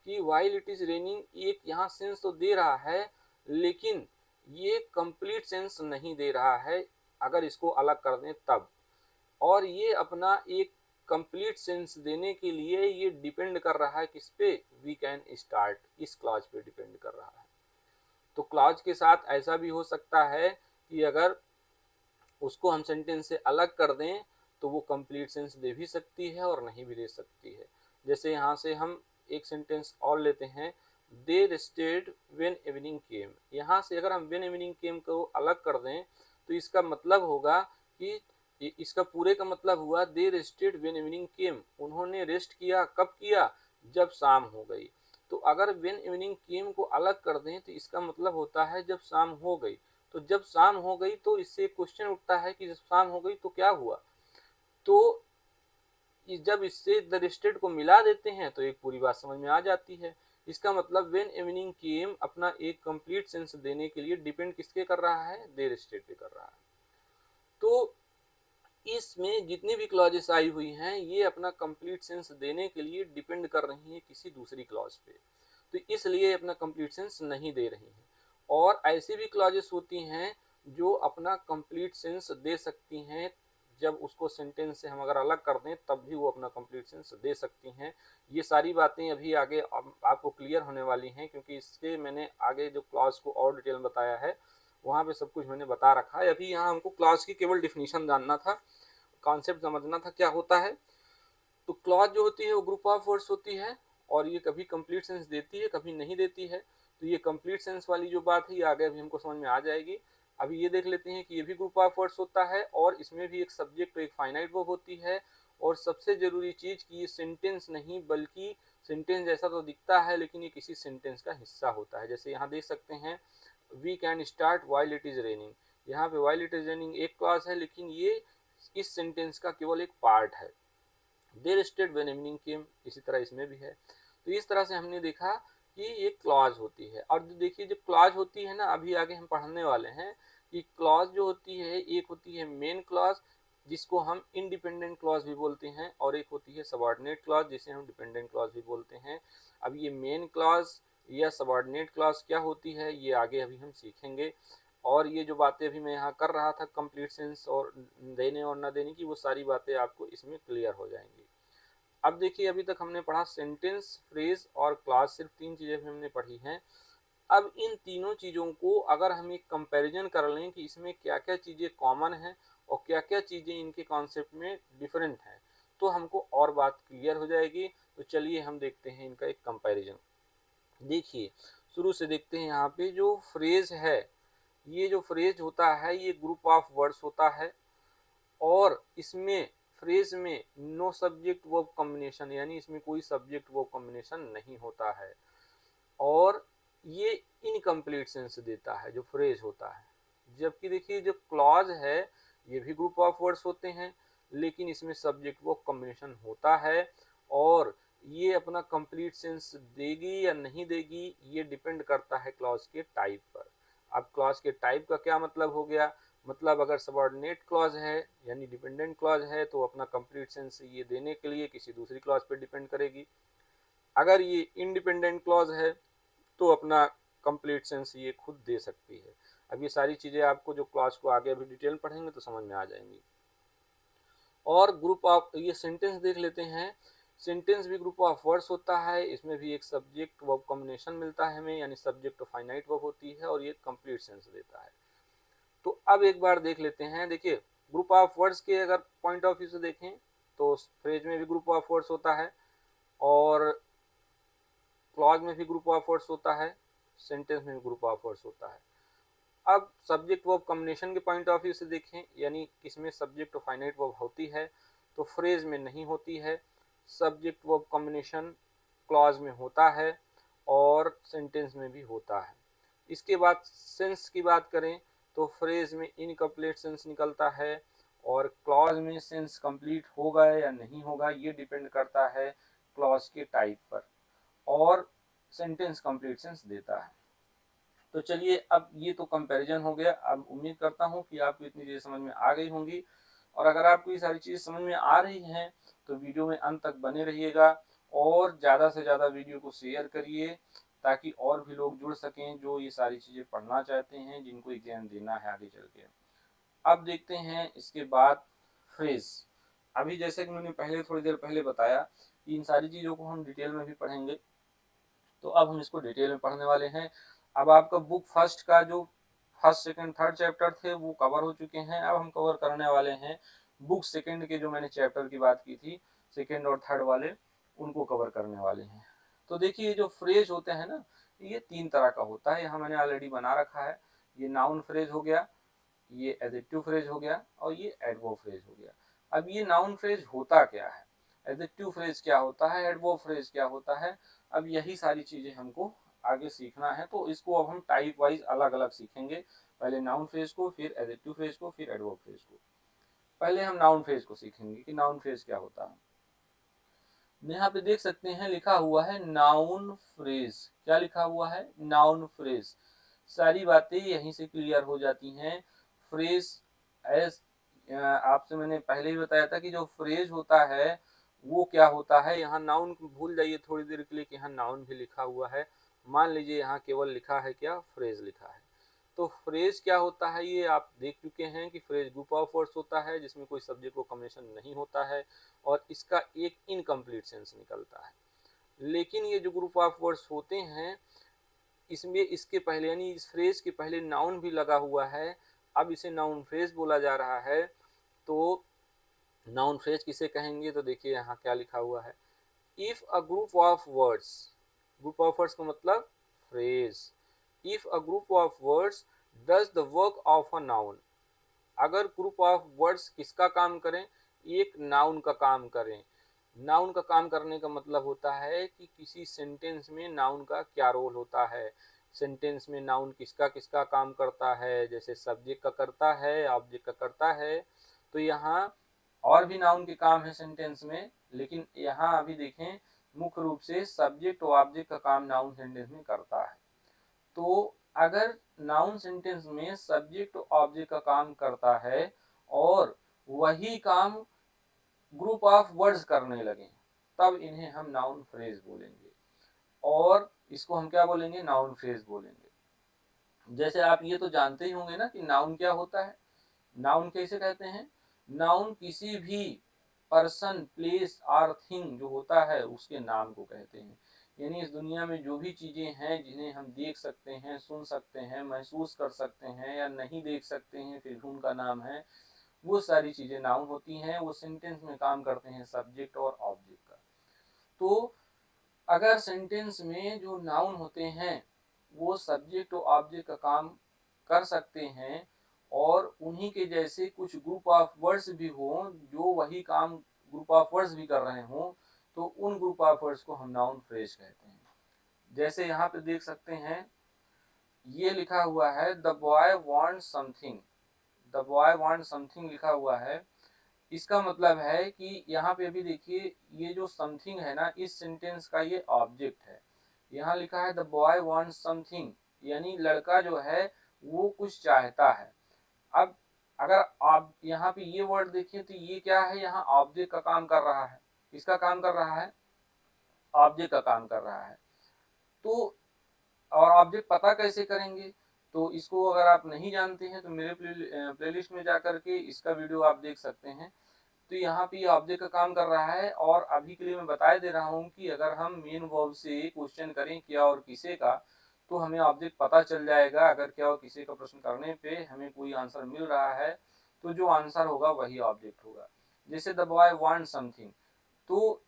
कि वाइल इट इज रेनिंग एक यहाँ सेंस तो दे रहा है, लेकिन ये कंप्लीट सेंस नहीं दे रहा है अगर इसको अलग कर दें तब। और ये अपना एक कंप्लीट सेंस देने के लिए ये डिपेंड कर रहा है किस पे, वी कैन स्टार्ट, इस क्लॉज पे डिपेंड कर रहा है। तो क्लॉज के साथ ऐसा भी हो सकता है कि अगर उसको हम सेंटेंस से अलग कर दें तो वो कंप्लीट सेंस दे भी सकती है और नहीं भी दे सकती है। जैसे यहाँ से हम एक सेंटेंस और लेते हैं, दे रेस्टेड व्हेन इवनिंग केम। यहाँ से अगर हम व्हेन इवनिंग केम को अलग कर दें तो इसका मतलब होगा कि इसका पूरे का मतलब हुआ दे रेस्टेड व्हेन इवनिंग केम, उन्होंने रेस्ट किया, कब किया, जब शाम हो गई। तो अगर व्हेन इवनिंग केम को अलग कर दें तो इसका मतलब होता है जब शाम हो गई। तो जब शाम हो गई तो इससे क्वेश्चन उठता है कि जब शाम हो गई तो क्या हुआ। तो जब इससे द रेस्टेड को मिला देते हैं तो एक पूरी बात समझ में आ जाती है इसका मतलब व्हेन इवनिंग केम अपना एक कंप्लीट सेंस देने के लिए डिपेंड किसके कर रहा है, देयर स्टेट पे कर रहा है। तो इसमें जितनी भी क्लॉजेस आई हुई हैं ये अपना कंप्लीट सेंस देने के लिए डिपेंड कर रही हैं किसी दूसरी क्लॉज पे, तो इसलिए अपना कंप्लीट सेंस नहीं दे रही हैं। और ऐसी भी क्लॉजेस होती हैं जो अपना कंप्लीट सेंस दे सकती हैं, जब उसको सेंटेंस से हम अगर अलग कर दें तब भी वो अपना कंप्लीट सेंस दे सकती हैं। ये सारी बातें अभी आगे आपको क्लियर होने वाली हैं, क्योंकि इसके मैंने आगे जो क्लॉज को और डिटेल में बताया है वहाँ पे सब कुछ मैंने बता रखा है। अभी यहाँ हमको क्लॉज की केवल डिफिनीशन जानना था, कॉन्सेप्ट समझना था क्या होता है। तो क्लॉज जो होती है वो ग्रुप ऑफ वर्ड्स होती है, और ये कभी कंप्लीट सेंस देती है कभी नहीं देती है। तो ये कंप्लीट सेंस वाली जो बात है ये आगे अभी हमको समझ में आ जाएगी। अभी ये देख लेते हैं कि ये भी ग्रुप ऑफ वर्ड्स होता है, और इसमें भी एक सब्जेक्ट एक फाइनाइट वर्ब होती है। और सबसे जरूरी चीज कि ये सेंटेंस नहीं बल्कि सेंटेंस जैसा तो दिखता है लेकिन ये किसी सेंटेंस का हिस्सा होता है। जैसे यहाँ देख सकते हैं, we can start while it is raining. यहाँ पे वाइल इट इज रेनिंग एक क्लॉज है, लेकिन ये इस सेंटेंस का केवल एक पार्ट है। देयर स्टेट व्हेन इवनिंग केम, इसी तरह इसमें भी है। तो इस तरह से हमने देखा कि ये क्लॉज होती है। और देखिए जो क्लॉज होती है ना, अभी आगे हम पढ़ने वाले हैं कि क्लॉज जो होती है, एक होती है मेन क्लॉज जिसको हम इंडिपेंडेंट क्लॉज भी बोलते हैं, और एक होती है सबऑर्डिनेट क्लॉज जिसे हम डिपेंडेंट क्लॉज भी बोलते हैं। अब ये मेन क्लॉज या सबऑर्डिनेट क्लॉज क्या होती है ये आगे अभी हम सीखेंगे। और ये जो बातें अभी मैं यहाँ कर रहा था कंप्लीट सेंस और देने और न देने की, वो सारी बातें आपको इसमें क्लियर हो जाएंगी। अब देखिए अभी तक हमने पढ़ा सेंटेंस, फ्रेज और क्लॉज, सिर्फ तीन चीजें हमने पढ़ी हैं। अब इन तीनों चीजों को अगर हम एक कंपैरिजन कर लें कि इसमें क्या क्या चीजें कॉमन हैं और क्या क्या चीजें इनके कॉन्सेप्ट में डिफरेंट हैं, तो हमको और बात क्लियर हो जाएगी। तो चलिए हम देखते हैं इनका एक कंपैरिजन। देखिए शुरू से देखते हैं, यहाँ पे जो फ्रेज है, ये जो फ्रेज होता है ये ग्रुप ऑफ वर्ड्स होता है, और इसमें फ्रेज में नो सब्जेक्ट वर्ब कॉम्बिनेशन, यानी इसमें कोई सब्जेक्ट वर्ब कॉम्बिनेशन नहीं होता है, और ये इनकम्प्लीट सेंस देता है जो फ्रेज होता है। जबकि देखिए जो क्लॉज है ये भी ग्रुप ऑफ वर्ड्स होते हैं, लेकिन इसमें सब्जेक्ट वर्ब कॉम्बिनेशन होता है, और ये अपना कंप्लीट सेंस देगी या नहीं देगी ये डिपेंड करता है क्लॉज के टाइप पर। अब क्लॉज के टाइप का क्या मतलब हो गया, मतलब अगर सबऑर्डिनेट क्लॉज है यानी डिपेंडेंट क्लॉज है तो अपना कंप्लीट सेंस ये देने के लिए किसी दूसरी क्लॉज पर डिपेंड करेगी। अगर ये इंडिपेंडेंट क्लॉज है तो अपना कंप्लीट सेंस ये खुद दे सकती है। अब ये सारी चीजें आपको जो क्लॉज को आगे अभी डिटेल पढ़ेंगे तो समझ में आ जाएंगी। और ग्रुप ऑफ, ये सेंटेंस देख लेते हैं। सेंटेंस भी ग्रुप ऑफ वर्ड्स होता है, इसमें भी एक सब्जेक्ट वर्ब कॉम्बिनेशन मिलता है हमें, यानी सब्जेक्ट तो फाइनाइट वर्ब होती है और ये कंप्लीट सेंस देता है। तो अब एक बार देख लेते हैं। देखिए ग्रुप ऑफ वर्ड्स के अगर पॉइंट ऑफ व्यू से देखें तो फ्रेज में भी ग्रुप ऑफ वर्ड्स होता है, और क्लॉज में भी ग्रुप ऑफ वर्ड्स होता है, सेंटेंस में भी ग्रुप ऑफ वर्ड्स होता है। अब सब्जेक्ट वर्ब कॉम्बिनेशन के पॉइंट ऑफ व्यू से देखें, यानी किसमें सब्जेक्ट और फाइनाइट वर्ब होती है, तो फ्रेज में नहीं होती है, सब्जेक्ट वर्ब कॉम्बिनेशन क्लॉज में होता है और सेंटेंस में भी होता है। इसके बाद सेंस की बात करें तो फ्रेज में इनकम्प्लीट सेंस निकलता है, और क्लॉज में सेंस कंप्लीट होगा या नहीं होगा ये डिपेंड करता है क्लॉज के टाइप पर, और सेंटेंस कंप्लीट सेंस देता है। तो चलिए अब ये तो कंपैरिजन हो गया। अब उम्मीद करता हूँ कि आपको इतनी चीजें समझ में आ गई होंगी, और अगर आपको ये सारी चीजें समझ में आ रही हैं तो वीडियो में अंत तक बने रहिएगा, और ज़्यादा से ज़्यादा वीडियो को शेयर करिए ताकि और भी लोग जुड़ सकें जो ये सारी चीज़ें पढ़ना चाहते हैं, जिनको एग्जाम देना है आगे चल के। अब देखते हैं इसके बाद फ्रेज। अभी जैसे कि मैंने पहले थोड़ी देर पहले बताया कि इन सारी चीज़ों को हम डिटेल में भी पढ़ेंगे, तो अब हम इसको डिटेल में पढ़ने वाले हैं। अब आपका बुक फर्स्ट का जो फर्स्ट सेकंड थर्ड चैप्टर थे वो कवर हो चुके हैं, अब हम कवर करने वाले हैं बुक सेकंड के जो मैंने चैप्टर की बात की थी, सेकंड और थर्ड वाले, उनको कवर करने वाले हैं। तो देखिए जो फ्रेज होते हैं ना, ये तीन तरह का होता है, यहाँ मैंने ऑलरेडी बना रखा है। ये नाउन फ्रेज हो गया, ये एडजेक्टिव फ्रेज हो गया, और ये एडवर्ब फ्रेज हो गया। अब ये नाउन फ्रेज होता क्या है, एडजेक्टिव फ्रेज क्या होता है, एडवर्ब फ्रेज क्या होता है, अब यही सारी चीजें हमको आगे सीखना है। तो इसको अब हम टाइप वाइज अलग अलग सीखेंगे, पहले नाउन फ्रेज को, फिर एडजेक्टिव फ्रेज को, फिर एडवर्ब फ्रेज को। पहले हम नाउन फ्रेज को सीखेंगे कि नाउन फ्रेज क्या होता है। यहाँ पे देख सकते हैं लिखा हुआ है नाउन फ्रेज। क्या लिखा हुआ है? Noun phrase. सारी बातें यहीं से क्लियर हो जाती हैं। फ्रेज एस आपसे मैंने पहले ही बताया था कि जो फ्रेज होता है वो क्या होता है। यहाँ नाउन भूल जाइए थोड़ी देर के लिए कि यहाँ नाउन भी लिखा हुआ है। मान लीजिए यहाँ केवल लिखा है क्या? फ्रेज लिखा है। तो फ्रेज क्या होता है ये आप देख चुके हैं कि फ्रेज ग्रुप ऑफ वर्ड्स होता है जिसमें कोई सब्जेक्ट को कॉम्बिनेशन नहीं होता है और इसका एक इनकम्प्लीट सेंस निकलता है। लेकिन ये जो ग्रुप ऑफ वर्ड्स होते हैं इसमें इसके पहले यानी इस फ्रेज के पहले नाउन भी लगा हुआ है। अब इसे नाउन फ्रेज बोला जा रहा है। तो नाउन फ्रेज किसे कहेंगे? तो देखिए यहाँ क्या लिखा हुआ है, if a group of words, group of words का मतलब phrase. If a group of words does the work of a noun, अगर ग्रुप ऑफ वर्ड्स किसका काम करें? एक नाउन का काम करें। नाउन का काम करने का मतलब होता है कि किसी सेंटेंस में नाउन का क्या रोल होता है। सेंटेंस में नाउन किसका किसका काम करता है, जैसे सब्जेक्ट का करता है, ऑब्जेक्ट का करता है। तो यहाँ और भी नाउन के काम है सेंटेंस में, लेकिन यहाँ अभी देखें मुख्य रूप से सब्जेक्ट और ऑब्जेक्ट का काम नाउन सेंटेंस में करता है। तो अगर नाउन सेंटेंस में सब्जेक्ट ऑब्जेक्ट का काम करता है और वही काम ग्रुप ऑफ वर्ड्स करने लगे तब इन्हें हम नाउन फ्रेज बोलेंगे और इसको हम क्या बोलेंगे? नाउन फ्रेज बोलेंगे। जैसे आप ये तो जानते ही होंगे ना कि नाउन क्या होता है। नाउन कैसे कहते हैं? नाउन किसी भी पर्सन, प्लेस और थिंग जो होता है उसके नाम को कहते हैं। यानी इस दुनिया में जो भी चीजें हैं जिन्हें हम देख सकते हैं, सुन सकते हैं, महसूस कर सकते हैं या नहीं देख सकते हैं फिर भी उनका नाम है, वो सारी चीजें नाउन होती हैं। वो सेंटेंस में काम करते हैं सब्जेक्ट और ऑब्जेक्ट का। तो अगर सेंटेंस में जो नाउन होते हैं वो सब्जेक्ट और ऑब्जेक्ट का काम कर सकते हैं और उन्हीं के जैसे कुछ ग्रुप ऑफ वर्ड्स भी हों जो वही काम ग्रुप ऑफ वर्ड्स भी कर रहे हों, तो उन ग्रुप ऑफ वर्ड्स को हम नाउन फ्रेज कहते हैं। जैसे यहाँ पे देख सकते हैं ये लिखा हुआ है the boy want something. The boy want something लिखा हुआ है। इसका मतलब है कि यहाँ पे अभी देखिए ये जो समथिंग है ना, इस सेंटेंस का ये ऑब्जेक्ट है। यहाँ लिखा है द बॉय वांट्स समथिंग, यानी लड़का जो है वो कुछ चाहता है। अब अगर आप यहाँ पे ये वर्ड देखिए तो ये क्या है? यहाँ ऑब्जेक्ट का काम कर रहा है। किसका काम कर रहा है? ऑब्जेक्ट का काम कर रहा है। तो और ऑब्जेक्ट पता कैसे करेंगे? तो इसको अगर आप नहीं जानते हैं तो मेरे प्लेलिस्ट में जाकर के इसका वीडियो आप देख सकते हैं। तो यहाँ पे ऑब्जेक्ट का काम कर रहा है और अभी के लिए मैं बता दे रहा हूँ कि अगर हम मेन वर्ब से क्वेश्चन करें क्या और किसे का, तो हमें ऑब्जेक्ट पता चल जाएगा। अगर क्या और किसे का प्रश्न करने पे हमें कोई आंसर मिल रहा है तो जो आंसर होगा वही ऑब्जेक्ट होगा। जैसे द बॉय वांट समथिंग, तो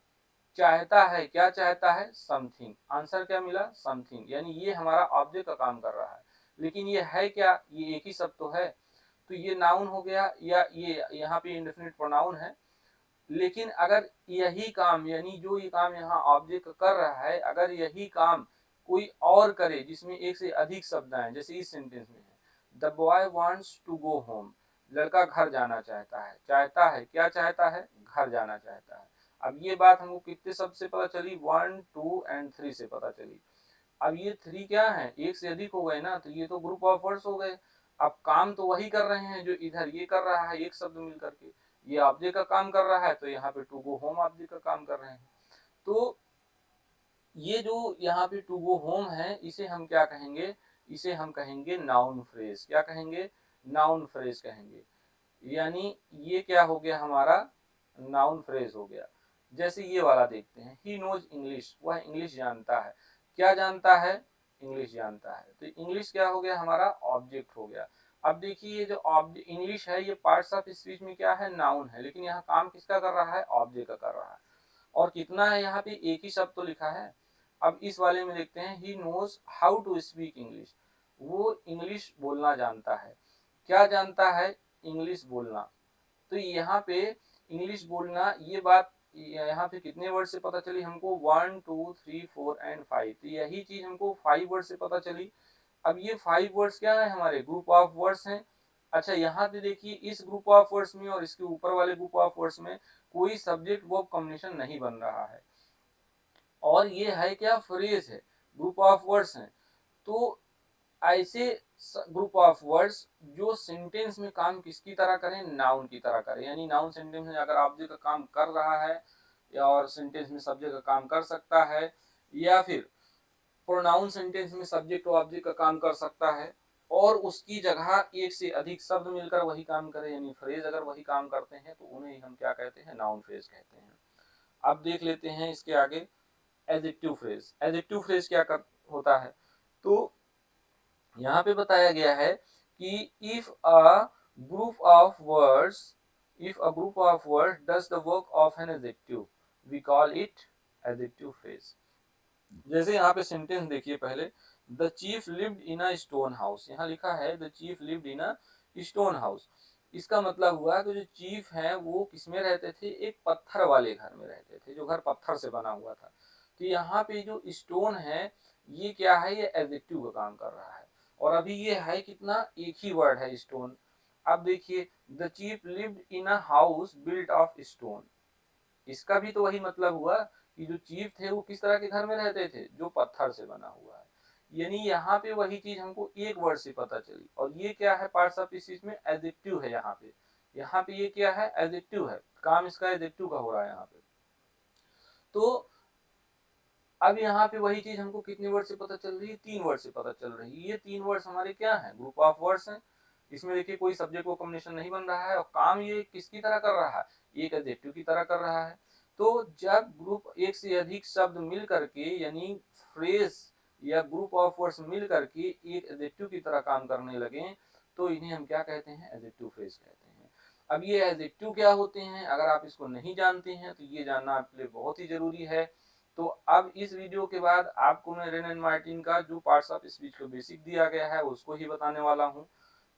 चाहता है, क्या चाहता है? समथिंग। आंसर क्या मिला? समथिंग। यानी ये हमारा ऑब्जेक्ट का काम कर रहा है। लेकिन ये है क्या? ये एक ही शब्द तो है, तो ये नाउन हो गया या ये यहाँ पे इंडेफिनिट प्रोनाउन है। लेकिन अगर यही काम यानी जो ये काम यहाँ ऑब्जेक्ट कर रहा है, अगर यही काम कोई और करे जिसमें एक से अधिक शब्द आए, जैसे इस सेंटेंस में है the boy wants to go home, लड़का घर जाना चाहता है। चाहता है, क्या चाहता है? घर जाना चाहता है। अब ये बात हमको कितने शब्द से पता चली? 1, 2 एंड 3 से पता चली। अब ये 3 क्या है? एक से अधिक हो गए ना, तो ये तो ग्रुप ऑफ वर्ड्स हो गए। अब काम तो वही कर रहे हैं जो इधर ये कर रहा है, एक शब्द मिल करके ये ऑब्जेक्ट का काम कर रहा है, तो यहाँ पे टू गो होम ऑब्जेक्ट का काम कर रहे हैं। तो ये जो यहाँ पे टू गो होम है इसे हम क्या कहेंगे? इसे हम कहेंगे नाउन फ्रेज। क्या कहेंगे? नाउन फ्रेज कहेंगे। यानी ये क्या हो गया हमारा? नाउन फ्रेज हो गया। जैसे ये वाला देखते हैं, ही नोज इंग्लिश, वह इंग्लिश जानता है। क्या जानता है? इंग्लिश जानता है। तो इंग्लिश क्या हो गया हमारा? ऑब्जेक्ट हो गया। अब देखिए ये जो ऑब्जेक्ट इंग्लिश है ये पार्ट्स ऑफ स्पीच में क्या है? नाउन है, लेकिन यहाँ काम किसका कर रहा है? ऑब्जेक्ट का कर रहा है। और कितना है यहाँ पे? एक ही शब्द तो लिखा है। अब इस वाले में देखते हैं, he knows how to speak English, वो इंग्लिश बोलना जानता है। क्या जानता है? इंग्लिश बोलना। तो यहाँ पे इंग्लिश बोलना, ये बात यहाँ पे कितने वर्ड से पता चली हमको? 1, 2, 3, 4 एंड 5। तो यही चीज हमको 5 वर्ड से पता चली। अब ये 5 वर्ड्स क्या है? हमारे ग्रुप ऑफ वर्ड्स हैं। अच्छा यहाँ पे देखिए इस ग्रुप ऑफ वर्ड्स में और इसके ऊपर वाले ग्रुप ऑफ वर्ड्स में कोई सब्जेक्ट वर्ब कॉम्बिनेशन नहीं बन रहा है। और ये है क्या, फ्रेज है, ग्रुप ऑफ वर्ड्स हैं। तो ऐसे ग्रुप ऑफ वर्ड्स जो सेंटेंस में काम किसकी तरह करें, नाउन की तरह करें। यानी नाउन सेंटेंस में अगर ऑब्जेक्ट का काम कर रहा है, या और सेंटेंस में सब्जेक्ट का काम कर सकता है, या फिर प्रोनाउन सेंटेंस में सब्जेक्ट और ऑब्जेक्ट का काम कर सकता है, और उसकी जगह एक से अधिक शब्द मिलकर वही काम करे, यानी फ्रेज अगर वही काम करते हैं, तो उन्हें हम क्या कहते हैं, नाउन फ्रेज कहते हैं। अब देख लेते हैं इसके आगे एडजेक्टिव फ्रेज। एडजेक्टिव फ्रेज क्या होता है, तो यहाँ पे बताया गया है कि if a group of words does the work of an adjective we call it adjective phrase. जैसे यहाँ पे सेंटेंस देखिए पहले, the chief lived in a stone house. यहाँ लिखा है the chief lived in a stone house. इसका मतलब हुआ कि जो चीफ है वो किसमें रहते थे, एक पत्थर वाले घर में रहते थे, जो घर पत्थर से बना हुआ था। तो यहाँ पे जो स्टोन है ये क्या है, ये एडजेक्टिव का काम कर रहा है। और अभी ये है कितना, एक ही वर्ड है स्टोन। अब देखिए the chief lived in a house built of stone, इसका भी तो वही मतलब हुआ कि जो चीफ थे वो किस तरह के घर में रहते थे, जो पत्थर से बना हुआ है। यानी यहाँ पे वही चीज हमको एक वर्ड से पता चली। और ये क्या है, पार्ट्स ऑफ स्पीच में एडजेक्टिव है। यहाँ पे ये क्या है, एडजेक्टिव है, काम इसका एडजेक्टिव का हो रहा है यहाँ पे। तो अब यहाँ पे वही चीज हमको कितने वर्ड से पता चल रही है, 3 वर्ड से पता चल रही है। ये 3 वर्ड्स हमारे क्या है, ग्रुप ऑफ वर्ड्स हैं। इसमें देखिए कोई सब्जेक्ट को कॉम्बिनेशन नहीं बन रहा है, और काम ये किसकी तरह कर रहा है, एक एडजेक्टिव की तरह कर रहा है। तो जब ग्रुप एक से अधिक शब्द मिल करके, यानी फ्रेज या ग्रुप ऑफ वर्ड्स मिल करके एक एडजेक्टिव की तरह काम करने लगे, तो इन्हें हम क्या कहते हैं, एडजेक्टिव फ्रेज कहते हैं। अब ये एडजेक्टिव क्या होते हैं, अगर आप इसको नहीं जानते हैं तो ये जानना आपके लिए बहुत ही जरूरी है। तो अब इस वीडियो के बाद आपको मैं रेन एंड मार्टिन का जो पार्ट्स ऑफ स्पीच का बेसिक दिया गया है उसको ही बताने वाला हूँ।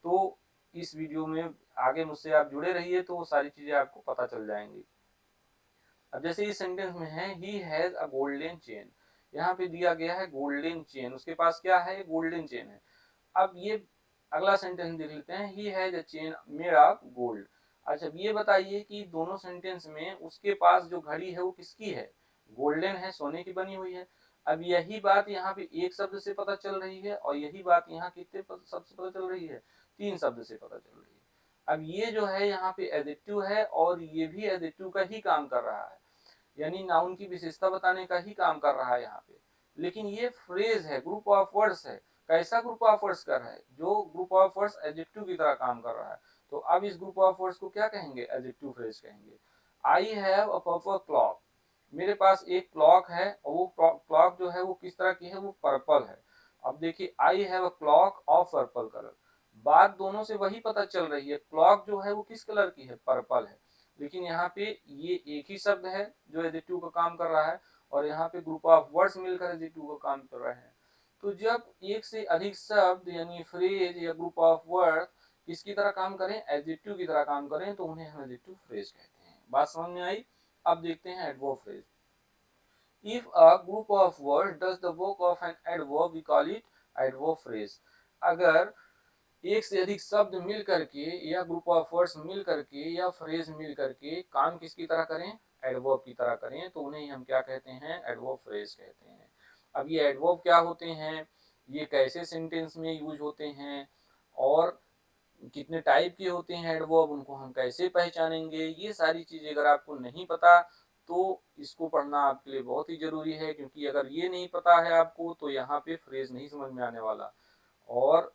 तो इस वीडियो में आगे मुझसे आप जुड़े रहिए, तो वो सारी चीजें आपको पता चल जाएंगी। अब जैसे इस सेंटेंस में है he has a golden chain, यहाँ पे दिया गया है गोल्डन चेन, उसके पास क्या है, गोल्डन चेन है। अब ये अगला सेंटेंस देख लेते हैं, he has a chain made of gold. अच्छा ये बताइए कि दोनों सेंटेंस में उसके पास जो घड़ी है वो किसकी है, गोल्डन है, सोने की बनी हुई है। अब यही बात यहाँ पे एक शब्द से पता चल रही है, और यही बात यहाँ कितने शब्द से पता चल रही है, 3 शब्द से पता चल रही है। अब ये जो है यहाँ पे एडजेक्टिव है, और ये भी एडजेक्टिव का ही काम कर रहा है, यानी नाउन की विशेषता बताने का ही काम कर रहा है यहाँ पे। लेकिन ये फ्रेज है, ग्रुप ऑफ वर्ड्स है। कैसा ग्रुप ऑफ वर्ड्स कर रहा है, जो ग्रुप ऑफ वर्ड्स एडजेक्टिव की तरह काम कर रहा है। तो अब इस ग्रुप ऑफ वर्ड्स को क्या कहेंगे, एडजेक्टिव फ्रेज कहेंगे। I have a purple clock, मेरे पास एक क्लॉक है, और वो क्लॉक जो है वो किस तरह की है, वो पर्पल है। अब देखिए I have a clock of purple colour, बात दोनों से वही पता चल रही है, क्लॉक जो है वो किस कलर की है, पर्पल है। लेकिन यहाँ पे ये एक ही शब्द है जो एडजेक्टिव का काम कर रहा है, और यहाँ पे ग्रुप ऑफ वर्ड्स मिलकर एडजेक्टिव का काम कर रहे हैं। तो जब एक से अधिक शब्द यानी फ्रेज या ग्रुप ऑफ वर्ड किसकी तरह काम करें, एडजेक्टिव की तरह काम करें, तो उन्हें हम एडजेक्टिव फ्रेज कहते हैं। बात समझ में आई। अब देखते हैं adverb phrase. If a group of word does the work of an adverb we call it adverb phrase. अगर एक से अधिक शब्द मिल करके, या ग्रुप ऑफ वर्ड्स मिल करके, या फ्रेज मिल करके काम किसकी तरह करें, एडवर्ब की तरह करें, तो उन्हें हम क्या कहते हैं, एडवर्ब फ्रेज कहते हैं। अब ये एडवर्ब क्या होते हैं, ये कैसे सेंटेंस में यूज होते हैं, और कितने टाइप के होते हैं एडवर्ब, उनको हम कैसे पहचानेंगे, ये सारी चीजें अगर आपको नहीं पता तो इसको पढ़ना आपके लिए बहुत ही जरूरी है। क्योंकि अगर ये नहीं पता है आपको, तो यहाँ पे फ्रेज नहीं समझ में आने वाला। और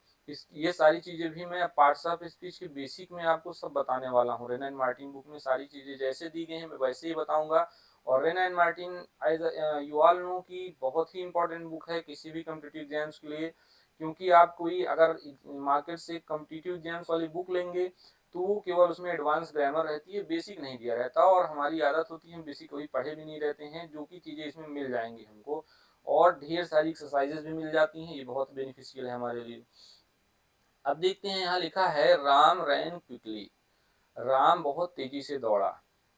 ये सारी चीजें भी मैं पार्ट्स ऑफ स्पीच के बेसिक में आपको सब बताने वाला हूँ। रेन एंड मार्टिन बुक में सारी चीजें जैसे दी गई हैं मैं वैसे ही बताऊंगा। और Wren and Martin as you all know की बहुत ही इंपॉर्टेंट बुक है किसी भी कम्पिटिटिव एग्जाम्स के लिए। क्योंकि आप कोई अगर मार्केट से कम्पिटिटिव एग्जाम्स वाली बुक लेंगे तो केवल उसमें एडवांस ग्रामर रहती है, बेसिक नहीं दिया रहता। और हमारी आदत होती है हम बेसिक कभी पढ़े भी नहीं रहते हैं, जो कि चीजें इसमें मिल जाएंगी हमको। और ढेर सारी एक्सरसाइजेज भी मिल जाती हैं, ये बहुत बेनिफिशियल है हमारे लिए। अब देखते हैं, यहाँ लिखा है राम रैन क्विकली, राम बहुत तेजी से दौड़ा।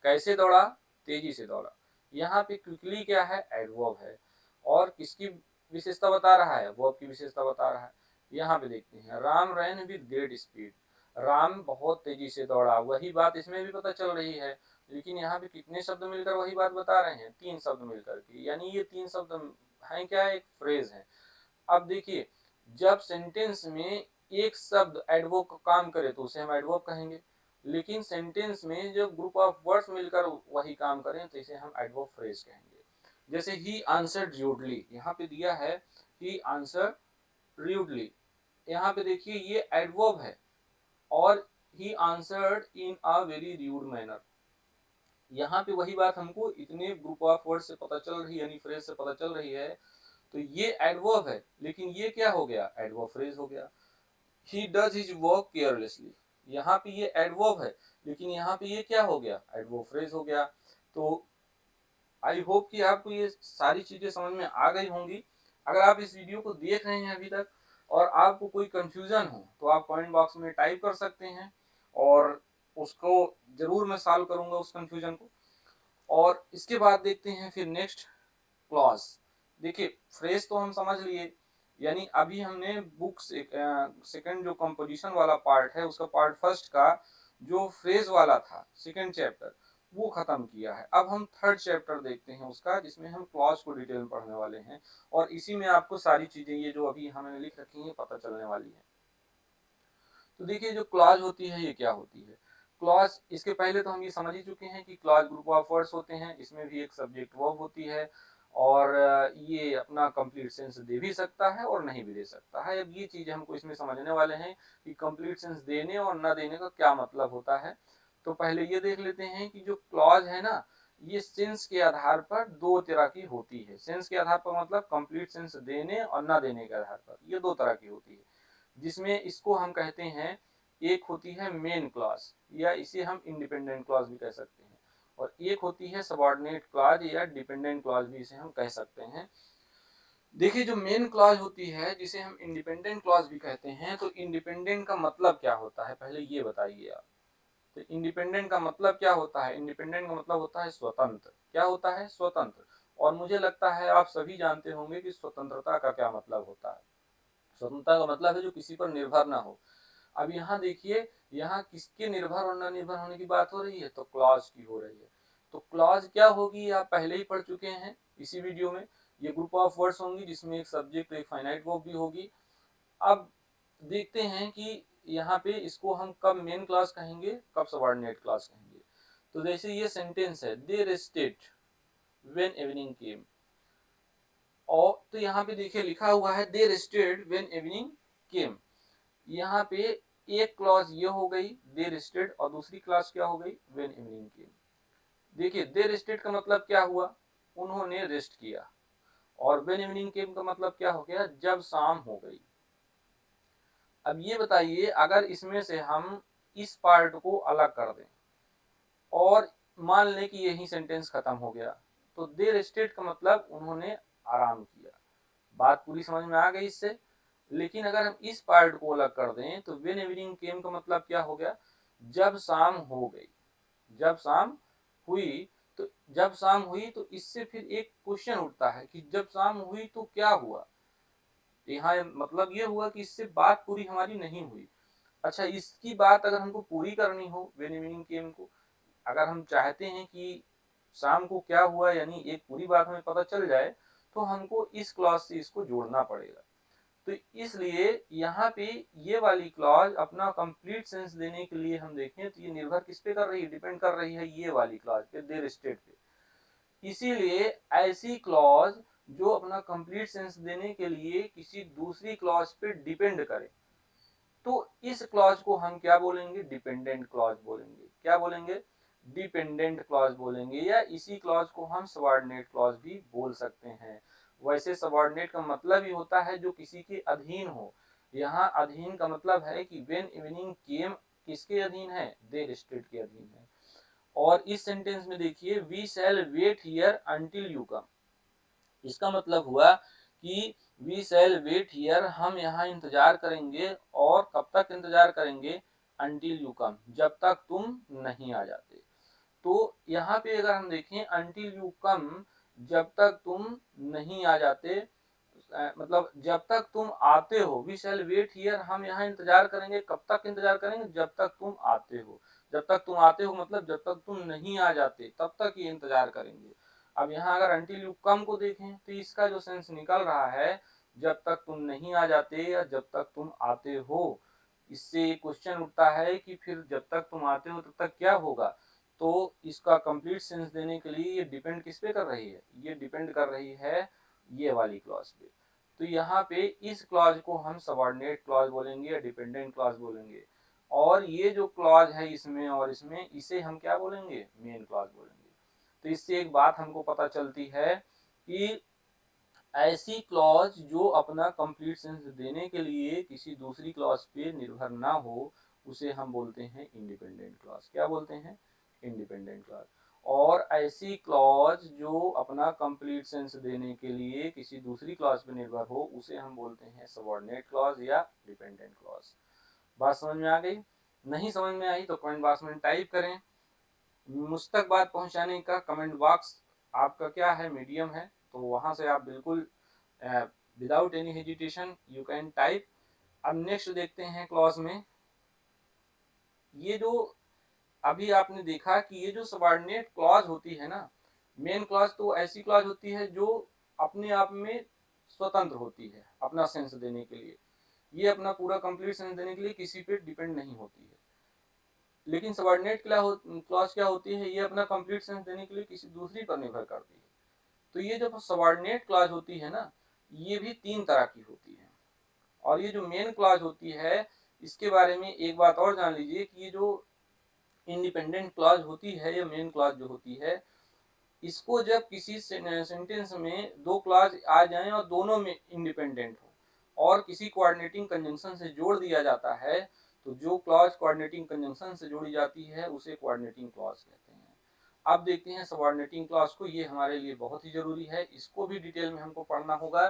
कैसे दौड़ा, तेजी से दौड़ा। यहाँ पे क्विकली क्या है, एडवर्ब है, और किसकी विशेषता बता रहा है, वर्ब की विशेषता बता रहा है। यहाँ पे देखते हैं Ram ran with great speed, Ram बहुत तेजी से दौड़ा, वही बात इसमें भी पता चल रही है। लेकिन यहाँ पे कितने शब्द मिलकर वही बात बता रहे हैं, 3 शब्द मिलकर के, यानी ये 3 शब्द हैं क्या, एक फ्रेज है। अब देखिए, जब सेंटेंस में एक शब्द एडवर्ब का काम करे तो उसे हम एडवर्ब कहेंगे, लेकिन सेंटेंस में जो ग्रुप ऑफ वर्ड्स मिलकर वही काम करें तो इसे हम एडवर्ब फ्रेज कहेंगे। जैसे ही आंसर्ड र्यूडली, यहाँ पे दिया है ही आंसर्ड र्यूडली, यहाँ पे देखिए ये एडवर्ब है, और he answered in a very rude manner, यहाँ पे वही बात हमको इतने ग्रुप ऑफ वर्ड से पता चल रही है, यानी फ्रेज से पता चल रही है, तो ये एडवर्ब है, लेकिन ये क्या हो गया, एडवर्ब फ्रेज हो गया। He does his work carelessly, यहाँ पे ये एडवर्ब है, लेकिन यहाँ पे ये क्या हो गया, एडवर्ब फ्रेज हो गया। तो आई होप कि आपको ये सारी चीजें समझ में आ गई होंगी। अगर आप इस वीडियो को देख रहे हैं अभी तक और आपको कोई कंफ्यूजन हो तो आप कमेंट बॉक्स में टाइप कर सकते हैं, और उसको जरूर मैं सॉल्व करूंगा उस कंफ्यूजन को। और इसके बाद देखते हैं फिर नेक्स्ट क्लॉज। देखिए, फ्रेज तो हम समझ लिए, यानी अभी हमने बुक सेकंड जो कंपोजिशन वाला पार्ट है उसका पार्ट फर्स्ट का जो फ्रेज वाला था सेकंड चैप्टर वो खत्म किया है। अब हम थर्ड चैप्टर देखते हैं उसका, जिसमें हम क्लॉज को डिटेल में पढ़ने वाले हैं, और इसी में आपको सारी चीजें ये जो अभी हमने लिख रखी हैं पता चलने वाली है। तो देखिए, जो क्लॉज होती है ये क्या होती है। क्लॉज, इसके पहले तो हम ये समझ ही चुके हैं कि क्लॉज ग्रुप ऑफ वर्ड्स होते हैं, इसमें भी एक सब्जेक्ट वर्ब होती है, और ये अपना कंप्लीट सेंस दे भी सकता है और नहीं भी दे सकता है। अब ये चीज हमको इसमें समझने वाले हैं कि कंप्लीट सेंस देने और न देने का क्या मतलब होता है। तो पहले ये देख लेते हैं कि जो क्लॉज है ना, ये सेंस के आधार पर दो तरह की होती है। सेंस के आधार पर मतलब कंप्लीट सेंस देने और न देने के आधार पर, ये दो तरह की होती है, जिसमें इसको हम कहते हैं, एक होती है मेन क्लॉज, या इसे हम इंडिपेंडेंट क्लॉज भी कह सकते हैं, और एक होती है सबऑर्डिनेट क्लॉज या डिपेंडेंट क्लॉज भी इसे हम कह सकते हैं। देखिए, जो मेन क्लॉज होती है जिसे हम इंडिपेंडेंट क्लॉज भी कहते हैं, तो इंडिपेंडेंट का मतलब क्या होता है पहले ये बताइए आप। तो इंडिपेंडेंट का मतलब क्या होता है, इंडिपेंडेंट का मतलब होता है स्वतंत्र। क्या होता है, स्वतंत्र। और मुझे लगता है आप सभी जानते होंगे कि स्वतंत्रता का क्या मतलब होता है। स्वतंत्रता का मतलब है जो किसी पर निर्भर ना हो। अब यहाँ देखिए, यहाँ किसके निर्भर और न निर्भर होने की बात हो रही है, तो क्लॉज की हो रही है। तो क्लॉज क्या होगी आप पहले ही पढ़ चुके हैं इसी वीडियो में। ये ग्रुप ऑफ वर्ड्स होंगी जिसमें एक सब्जेक्ट एक फाइनाइट वर्ब भी होगी। अब देखते हैं कि यहाँ पे इसको हम कब मेन क्लॉज कहेंगे, कब सबऑर्डिनेट क्लॉज कहेंगे। तो जैसे ये सेंटेंस है, दे रेस्टेड व्हेन इवनिंग केम, और तो यहाँ पे देखिए लिखा हुआ है दे रेस्टेड व्हेन इवनिंग केम। यहाँ पे एक क्लॉज ये हो गई दे रेस्टेड, और दूसरी क्लॉज क्या हो गई, व्हेन इवनिंग केम। देखिए, दे रेस्टेड का मतलब क्या हुआ, उन्होंने रेस्ट किया, और व्हेन इवनिंग केम का मतलब क्या हो गया, जब शाम हो गई। अब ये बताइए, अगर इसमें से हम इस पार्ट को अलग कर दें और मान लें कि यही सेंटेंस खत्म हो गया, तो दे रेस्टेड का मतलब उन्होंने आराम किया। बात पूरी समझ में आ गई इससे। लेकिन अगर हम इस पार्ट को अलग कर दें तो व्हेन इवनिंग केम का मतलब क्या हो गया, जब शाम हो गई, जब शाम हुई। तो जब शाम हुई तो इससे फिर एक क्वेश्चन उठता है कि जब शाम हुई तो क्या हुआ। यहाँ मतलब ये हुआ कि इससे बात पूरी हमारी नहीं हुई। अच्छा, इसकी बात अगर हमको पूरी करनी हो, व्हेन इवनिंग केम को अगर हम चाहते हैं कि शाम को क्या हुआ यानी एक पूरी बात हमें पता चल जाए, तो हमको इस क्लॉज से इसको जोड़ना पड़ेगा। तो इसलिए यहाँ पे ये वाली क्लॉज अपना कंप्लीट सेंस देने के लिए हम देखें तो ये निर्भर किस पे कर रही है, डिपेंड कर रही है ये वाली क्लॉज पे, देयर स्टेट पे। इसीलिए ऐसी क्लॉज जो अपना कंप्लीट सेंस देने के लिए किसी दूसरी क्लॉज पे डिपेंड करे, तो इस क्लॉज को हम क्या बोलेंगे, डिपेंडेंट क्लॉज बोलेंगे। क्या बोलेंगे, डिपेंडेंट क्लॉज बोलेंगे, या इसी क्लॉज को हम सबऑर्डिनेट क्लॉज भी बोल सकते हैं। वैसे सबऑर्डिनेट का मतलब ही होता है जो किसी के अधीन हो। यहाँ अधीन का मतलब है कि व्हेन इवनिंग केम किसके अधीन है, देयर स्टेट के अधीन है। और इस सेंटेंस में देखिए, we shall wait here until you come, इसका मतलब हुआ कि वी शैल वेट हियर, हम यहाँ इंतजार करेंगे, और कब तक इंतजार करेंगे, अंटिल यू कम, जब तक तुम नहीं आ जाते। तो यहाँ पे अगर हम देखें अंटिल यू कम, जब तक तुम नहीं आ जाते, मतलब जब तक तुम आते हो। वी शैल वेट हियर, हम यहाँ इंतजार करेंगे, कब तक इंतजार करेंगे, जब तक तुम आते हो। जब तक तुम आते हो मतलब जब तक तुम नहीं आ जाते तब तक ये इंतजार करेंगे। अब यहाँ अगर अनटिल यू कम को देखें तो इसका जो सेंस निकल रहा है जब तक तुम नहीं आ जाते या जब तक तुम आते हो। इससे क्वेश्चन उठता है कि फिर जब तक तुम आते हो तब तक क्या होगा। तो इसका कंप्लीट सेंस देने के लिए ये डिपेंड किस पे कर रही है, ये डिपेंड कर रही है ये वाली क्लॉज पे। तो यहाँ पे इस क्लॉज को हम सबऑर्डिनेट क्लॉज बोलेंगे या डिपेंडेंट क्लॉज बोलेंगे, और ये जो क्लॉज है इसमें और इसमें इसे हम क्या बोलेंगे, मेन क्लॉज बोलेंगे। तो इससे एक बात हमको पता चलती है कि ऐसी क्लॉज जो अपना कंप्लीट सेंस देने के लिए किसी दूसरी क्लॉज पे निर्भर ना हो उसे हम बोलते हैं इंडिपेंडेंट क्लॉज। क्या बोलते हैं, इंडिपेंडेंट क्लॉज। और ऐसी क्लॉज जो अपना कंप्लीट सेंस देने के लिए किसी दूसरी क्लॉज पे निर्भर हो उसे हम बोलते हैं सबऑर्डिनेट क्लॉज या डिपेंडेंट क्लॉज। बात समझ में आ गई? नहीं समझ में आई तो कमेंट बॉक्स में टाइप करें। मुझ तक बात पहुंचाने का कमेंट बॉक्स आपका क्या है, मीडियम है, तो वहां से आप बिल्कुल without any hesitation you can type. अब नेक्स्ट देखते हैं क्लॉज में। ये जो अभी आपने देखा कि ये जो सबऑर्डिनेट क्लॉज होती है ना, मेन क्लॉज तो ऐसी क्लॉज होती है जो अपने आप में स्वतंत्र होती है अपना सेंस देने के लिए, ये अपना पूरा कंप्लीट सेंस देने के लिए किसी पे डिपेंड नहीं होती है। लेकिन सबऑर्डिनेट क्लॉज क्या होती है, ये अपना कंप्लीट सेंस देने के लिए किसी दूसरी पर निर्भर करती है। तो ये जो सबऑर्डिनेट क्लॉज होती है ना, ये भी तीन तरह की होती है। और ये जो मेन क्लॉज होती है इसके बारे में एक बात और जान लीजिए कि ये जो इंडिपेंडेंट क्लॉज होती है या मेन क्लॉज जो होती है, इसको जब किसी सेंटेंस में दो क्लॉज आ जाएं और दोनों में इंडिपेंडेंट हो और किसी कोऑर्डिनेटिंग कंजंक्शन से जोड़ दिया जाता है, तो जो क्लॉज कोऑर्डिनेटिंग कंजंक्शन से जोड़ी जाती है उसे कोऑर्डिनेटिंग क्लॉज कहते हैं। अब देखते हैं सबऑर्डिनेटिंग क्लॉज को, ये हमारे लिए बहुत ही जरूरी है, इसको भी डिटेल में हमको पढ़ना होगा।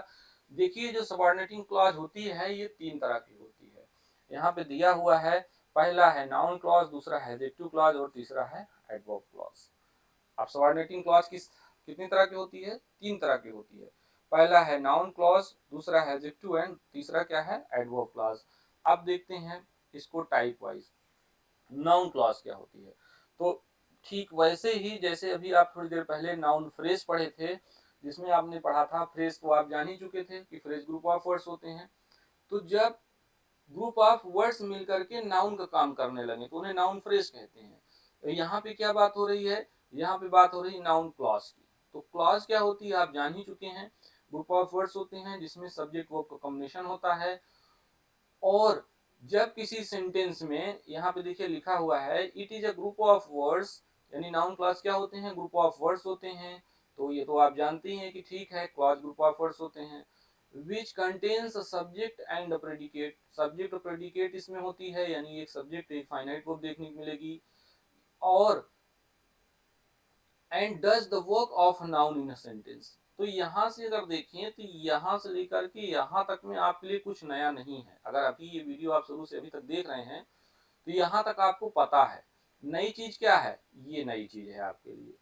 देखिए जो सबऑर्डिनेटिंग क्लॉज होती है ये तीन तरह की होती है, यहाँ पे दिया हुआ है। पहला है नाउन क्लॉज, दूसरा है एडजेक्टिव क्लॉज और तीसरा है एडवर्ब क्लॉज। अब सबऑर्डिनेटिंग क्लॉज कितनी तरह की होती है, तीन तरह की होती है। पहला है नाउन क्लॉज, दूसरा है एडजेक्टिव एंड तीसरा क्या है, एडवर्ब क्लॉज। अब देखते हैं इसको टाइप वाइज। नाउन क्लॉज क्या होती है, तो ठीक वैसे ही जैसे अभी आप थोड़ी देर पहले नाउन फ्रेज पढ़े थे, जिसमें आपने पढ़ा था फ्रेज तो आप जान ही चुके थे कि फ्रेज ग्रुप ऑफ वर्ड्स होते हैं। तो जब ग्रुप ऑफ वर्ड्स मिलकर के नाउन का काम करने लगे तो उन्हें नाउन फ्रेज कहते हैं। तो यहाँ पे क्या बात हो रही है, यहाँ पे बात हो रही है नाउन क्लॉज की। तो क्लॉज क्या होती है आप जान ही चुके हैं, ग्रुप ऑफ वर्ड्स होते हैं जिसमें सब्जेक्ट वर्ब का कॉम्बिनेशन होता है। और जब किसी सेंटेंस में, यहाँ पे देखिए लिखा हुआ है it is a group of words, यानी नाउन क्लॉज क्या होते हैं, ग्रुप ऑफ वर्ड्स होते हैं। तो ये तो आप जानते हैं कि ठीक है क्लॉज ग्रुप ऑफ वर्ड्स होते हैं। Which contains subject and predicate, subject और प्रेडिकेट इसमें होती है, यानी एक सब्जेक्ट एक फाइनाइट वर्ब देखने को मिलेगी। और and does the work of noun in a sentence. तो यहाँ से अगर देखें तो यहाँ से लेकर के यहाँ तक में आपके लिए कुछ नया नहीं है। अगर अभी ये वीडियो आप शुरू से अभी तक देख रहे हैं तो यहाँ तक आपको पता है। नई चीज क्या है, ये नई चीज है आपके लिए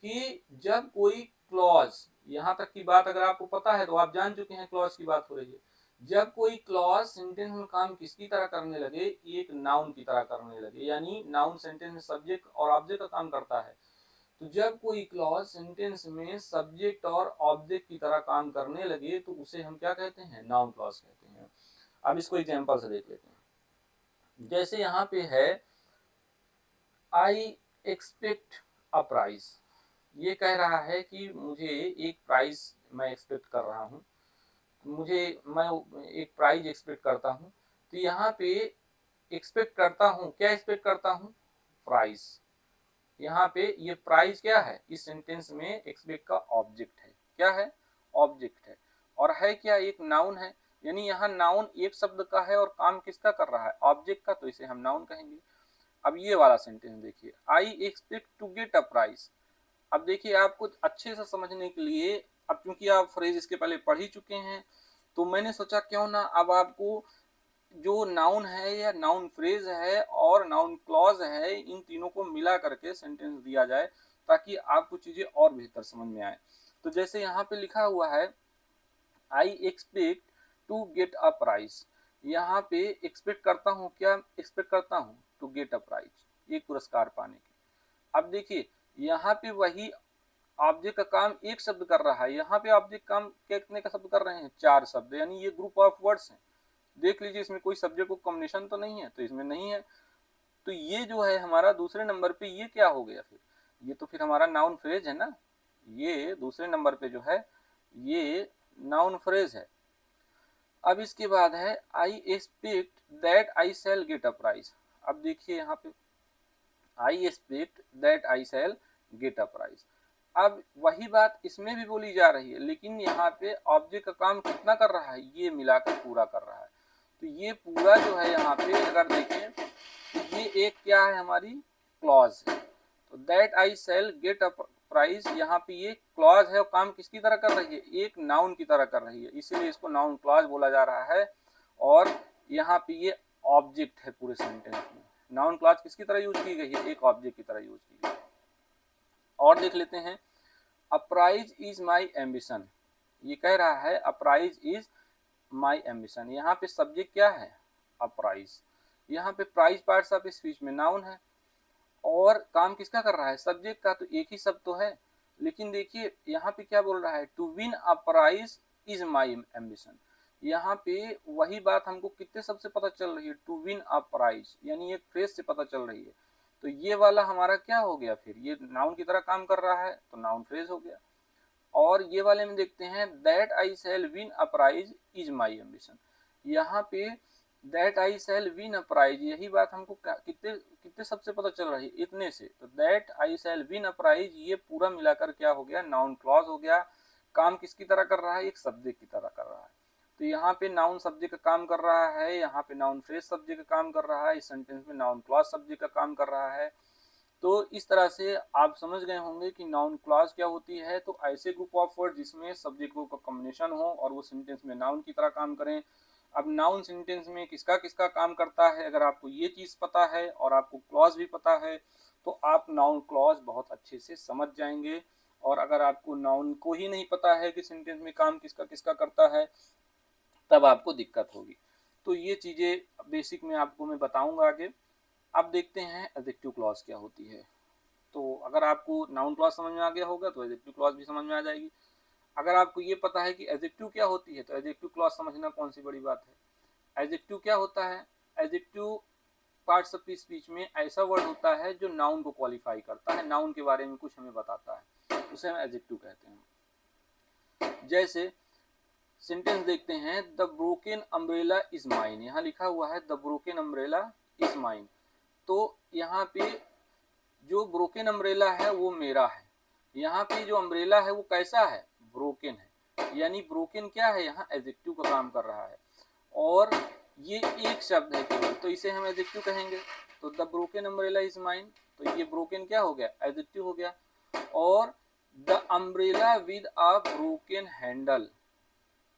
कि जब कोई क्लॉज, यहाँ तक की बात अगर आपको पता है तो आप जान चुके हैं क्लॉज की बात हो रही है। जब कोई क्लॉज सेंटेंस में काम किसकी तरह करने लगे, एक नाउन की तरह करने लगे, यानी नाउन सेंटेंस में सब्जेक्ट और ऑब्जेक्ट का काम करता है। तो जब कोई क्लॉज सेंटेंस में सब्जेक्ट और ऑब्जेक्ट की तरह काम करने लगे तो उसे हम क्या कहते हैं, नाउन क्लॉज कहते हैं। अब इसको एग्जांपल से देख लेते हैं। जैसे यहाँ पे है आई एक्सपेक्ट अ प्राइज, ये कह रहा है कि मुझे एक प्राइज मैं एक्सपेक्ट कर रहा हूँ, मैं एक प्राइज एक्सपेक्ट करता हूँ। तो यहाँ पे एक्सपेक्ट करता हूँ, क्या एक्सपेक्ट करता हूँ, प्राइस। यहाँ पे ये प्राइस क्या है, इस सेंटेंस में एक्सपेक्ट का ऑब्जेक्ट है, क्या है, ऑब्जेक्ट है। और है क्या, एक नाउन है, यानी यहाँ नाउन एक शब्द का है और काम किसका कर रहा है, ऑब्जेक्ट का, तो इसे हम नाउन कहेंगे। अब ये वाला सेंटेंस देखिए, I expect to get a price. अब देखिए आपको अच्छे से समझने के लिए, अब क्योंकि आप फ्रेज इसके पहले पढ़ ही चुके हैं, तो मैंने सोचा क्यों ना अब आपको जो नाउन है या नाउन फ्रेज है और नाउन क्लॉज है, इन तीनों को मिला करके सेंटेंस दिया जाए ताकि आपको चीजें और बेहतर समझ में आए। तो जैसे यहाँ पे लिखा हुआ है I expect to get a prize, यहाँ पे एक्सपेक्ट करता हूँ, क्या एक्सपेक्ट करता हूँ, टू गेट अ प्राइज। एक पुरस्कार पाने के। अब देखिए यहाँ पे वही ऑब्जेक्ट का काम एक शब्द कर रहा है, यहाँ पे ऑब्जेक्ट काम कितने का शब्द कर रहे हैं, 4 शब्द, यानी ये ग्रुप ऑफ वर्ड्स हैं। देख लीजिए इसमें कोई सब्जेक्ट को कॉम्बिनेशन तो नहीं है, तो इसमें नहीं है। तो ये जो है हमारा दूसरे नंबर पे ये क्या हो गया फिर, ये तो फिर हमारा नाउन फ्रेज है ना, ये दूसरे नंबर पे जो है ये नाउन फ्रेज है। अब इसके बाद है I expect that I shall get a prize. अब देखिए यहाँ पे I expect that I shall get a prize. अब वही बात इसमें भी बोली जा रही है, लेकिन यहाँ पे ऑब्जेक्ट का काम कितना कर रहा है, ये मिलाकर पूरा कर रहा है। तो ये पूरा जो है यहाँ पे अगर देखें तो ये एक क्या है, हमारी क्लॉज है। तो that I shall get a prize, यहाँ पे ये क्लॉज है और काम किसकी तरह कर रही है, एक नाउन की तरह कर रही है, इसीलिए इसको नाउन क्लॉज बोला जा रहा है। और यहाँ पे ये ऑब्जेक्ट है पूरे सेंटेंस में। नाउन क्लॉज किसकी तरह यूज की गई है, एक ऑब्जेक्ट की तरह यूज की गई है। और देख लेते हैं, a prize is my ambition. ये कह रहा है a prize is my ambition. यहाँ पे सब्जेक्ट क्या है, अ प्राइज। यहाँ पे प्राइज पार्ट्स ऑफ स्पीच में नाउन है और काम किसका कर रहा है, सब्जेक्ट का। तो एक ही शब्द तो है, लेकिन देखिए यहाँ पे क्या बोल रहा है, to win a prize is my ambition. यहाँ पे वही बात हमको कितने शब्द से पता चल रही है, टू विन अ प्राइज, यानी एक फ्रेज से पता चल रही है। तो ये वाला हमारा क्या हो गया, फिर ये नाउन की तरह काम कर रहा है तो नाउन फ्रेज हो गया। और ये वाले में देखते हैं, that I shall win a prize is my ambition. यहाँ पे that I shall win a prize, यही बात हमको कितने कितने सबसे पता चल रही है, इतने से। तो that I shall win a prize ये पूरा मिलाकर क्या हो गया, नाउन क्लॉज हो गया। काम किसकी तरह कर रहा है, एक सब्जेक्ट की तरह कर रहा है। तो यहाँ पे नाउन सब्जेक्ट का काम कर रहा है, यहाँ पे नाउन फ्रेज सब्जेक्ट का काम कर रहा है, इस सेंटेंस में नाउन क्लॉज सब्जेक्ट का काम कर रहा है। तो इस तरह से आप समझ गए होंगे कि नाउन क्लॉज क्या होती है। तो ऐसे ग्रुप ऑफ वर्ड जिसमें सब्जेक्टों का कॉम्बिनेशन हो और वो सेंटेंस में नाउन की तरह काम करें। अब नाउन सेंटेंस में किसका किसका काम करता है, अगर आपको ये चीज़ पता है और आपको क्लॉज भी पता है तो आप नाउन क्लॉज बहुत अच्छे से समझ जाएंगे। और अगर आपको नाउन को ही नहीं पता है कि सेंटेंस में काम किसका किसका करता है, तब आपको दिक्कत होगी। तो ये चीज़ें बेसिक में आपको मैं बताऊंगा आगे। अब देखते हैं एडजेक्टिव क्लॉज क्या होती है। तो अगर आपको नाउन क्लॉज समझ में आ गया होगा तो एडजेक्टिव क्लॉज भी समझ में आ जाएगी। अगर आपको ये पता है कि एडजेक्टिव क्या होती है तो एडजेक्टिव क्लॉज समझना कौन सी बड़ी बात है। एडजेक्टिव क्या होता है, एडजेक्टिव पार्ट्स ऑफ स्पीच में ऐसा वर्ड होता है जो नाउन को क्वालिफाई करता है, नाउन के बारे में कुछ हमें बताता है, उसे हम एडजेक्टिव कहते हैं। जैसे सेंटेंस देखते हैं, the broken umbrella is mine. यहाँ लिखा हुआ है the broken umbrella is mine. तो यहाँ पे जो ब्रोकन अम्ब्रेला है वो मेरा है। यहाँ पे जो अम्ब्रेला है वो कैसा है, ब्रोकन है, यानी ब्रोकन क्या है, यहाँ एडजेक्टिव का काम कर रहा है। और ये एक शब्द है केवल, तो इसे हम एडजेक्टिव कहेंगे। तो the broken umbrella is mine, तो ये ब्रोकन क्या हो गया, एडजेक्टिव हो गया। और the umbrella with a broken handle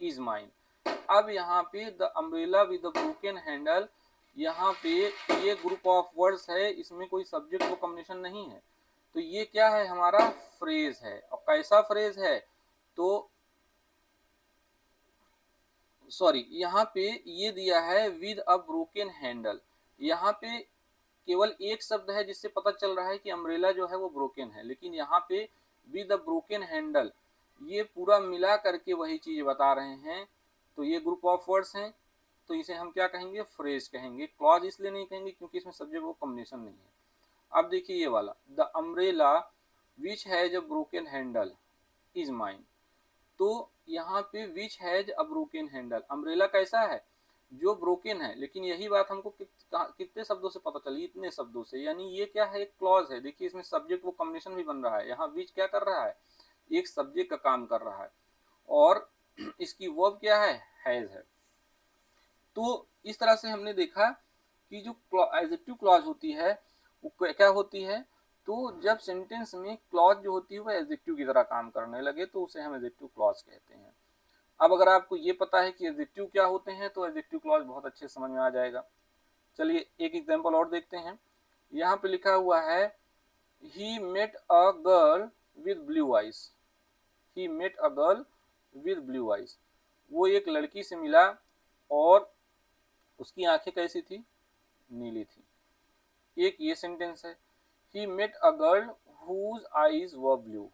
is mine. अब यहाँ पे the umbrella with the broken handle, यहाँ पे ये ग्रुप ऑफ वर्ड्स है, इसमें कोई सब्जेक्ट को कॉम्बिनेशन नहीं है। तो ये क्या है, हमारा फ्रेज है। और कैसा फ्रेज है, तो सॉरी यहाँ पे ये दिया है विद अ ब्रोकन हैंडल। यहाँ पे केवल एक शब्द है जिससे पता चल रहा है कि अम्ब्रेला जो है वो ब्रोकन है, लेकिन यहाँ पे विद अ ब्रोकन हैंडल ये पूरा मिला करके वही चीज बता रहे हैं। तो ये ग्रुप ऑफ वर्ड्स हैं, तो इसे हम क्या कहेंगे, फ्रेज कहेंगे। क्लॉज इसलिए नहीं कहेंगे क्योंकि इसमें सब्जेक्ट को कॉम्बिनेशन नहीं है। अब देखिए ये वाला, the umbrella which has a broken handle is mine. तो यहाँ पे which has a broken handle, umbrella कैसा है, जो ब्रोकन है। लेकिन यही बात हमको कितने शब्दों से पता चली, इतने शब्दों से, यानी ये क्या है, एक क्लॉज है। देखिए इसमें सब्जेक्ट वो कॉम्बिनेशन भी बन रहा है। यहाँ विच क्या कर रहा है, एक सब्जेक्ट का काम कर रहा है, और इसकी वर्ब क्या है, हैज है। तो इस तरह से हमने देखा कि जो एडजेक्टिव क्लॉज होती है वो क्या होती है, तो जब सेंटेंस में क्लॉज जो होती है वो एडजेक्टिव की तरह काम करने लगे तो उसे हम एडजेक्टिव क्लॉज कहते हैं। अब अगर आपको ये पता है कि एडजेक्टिव क्या होते हैं तो एडजेक्टिव क्लॉज बहुत अच्छे समझ में आ जाएगा। चलिए एक एग्जांपल और देखते हैं। यहाँ पे लिखा हुआ है, he met a girl with blue eyes. He met a girl with blue eyes, वो एक लड़की से मिला और उसकी आंखें कैसी थी, नीली थी। एक ये सेंटेंस है, he met a girl whose eyes were blue,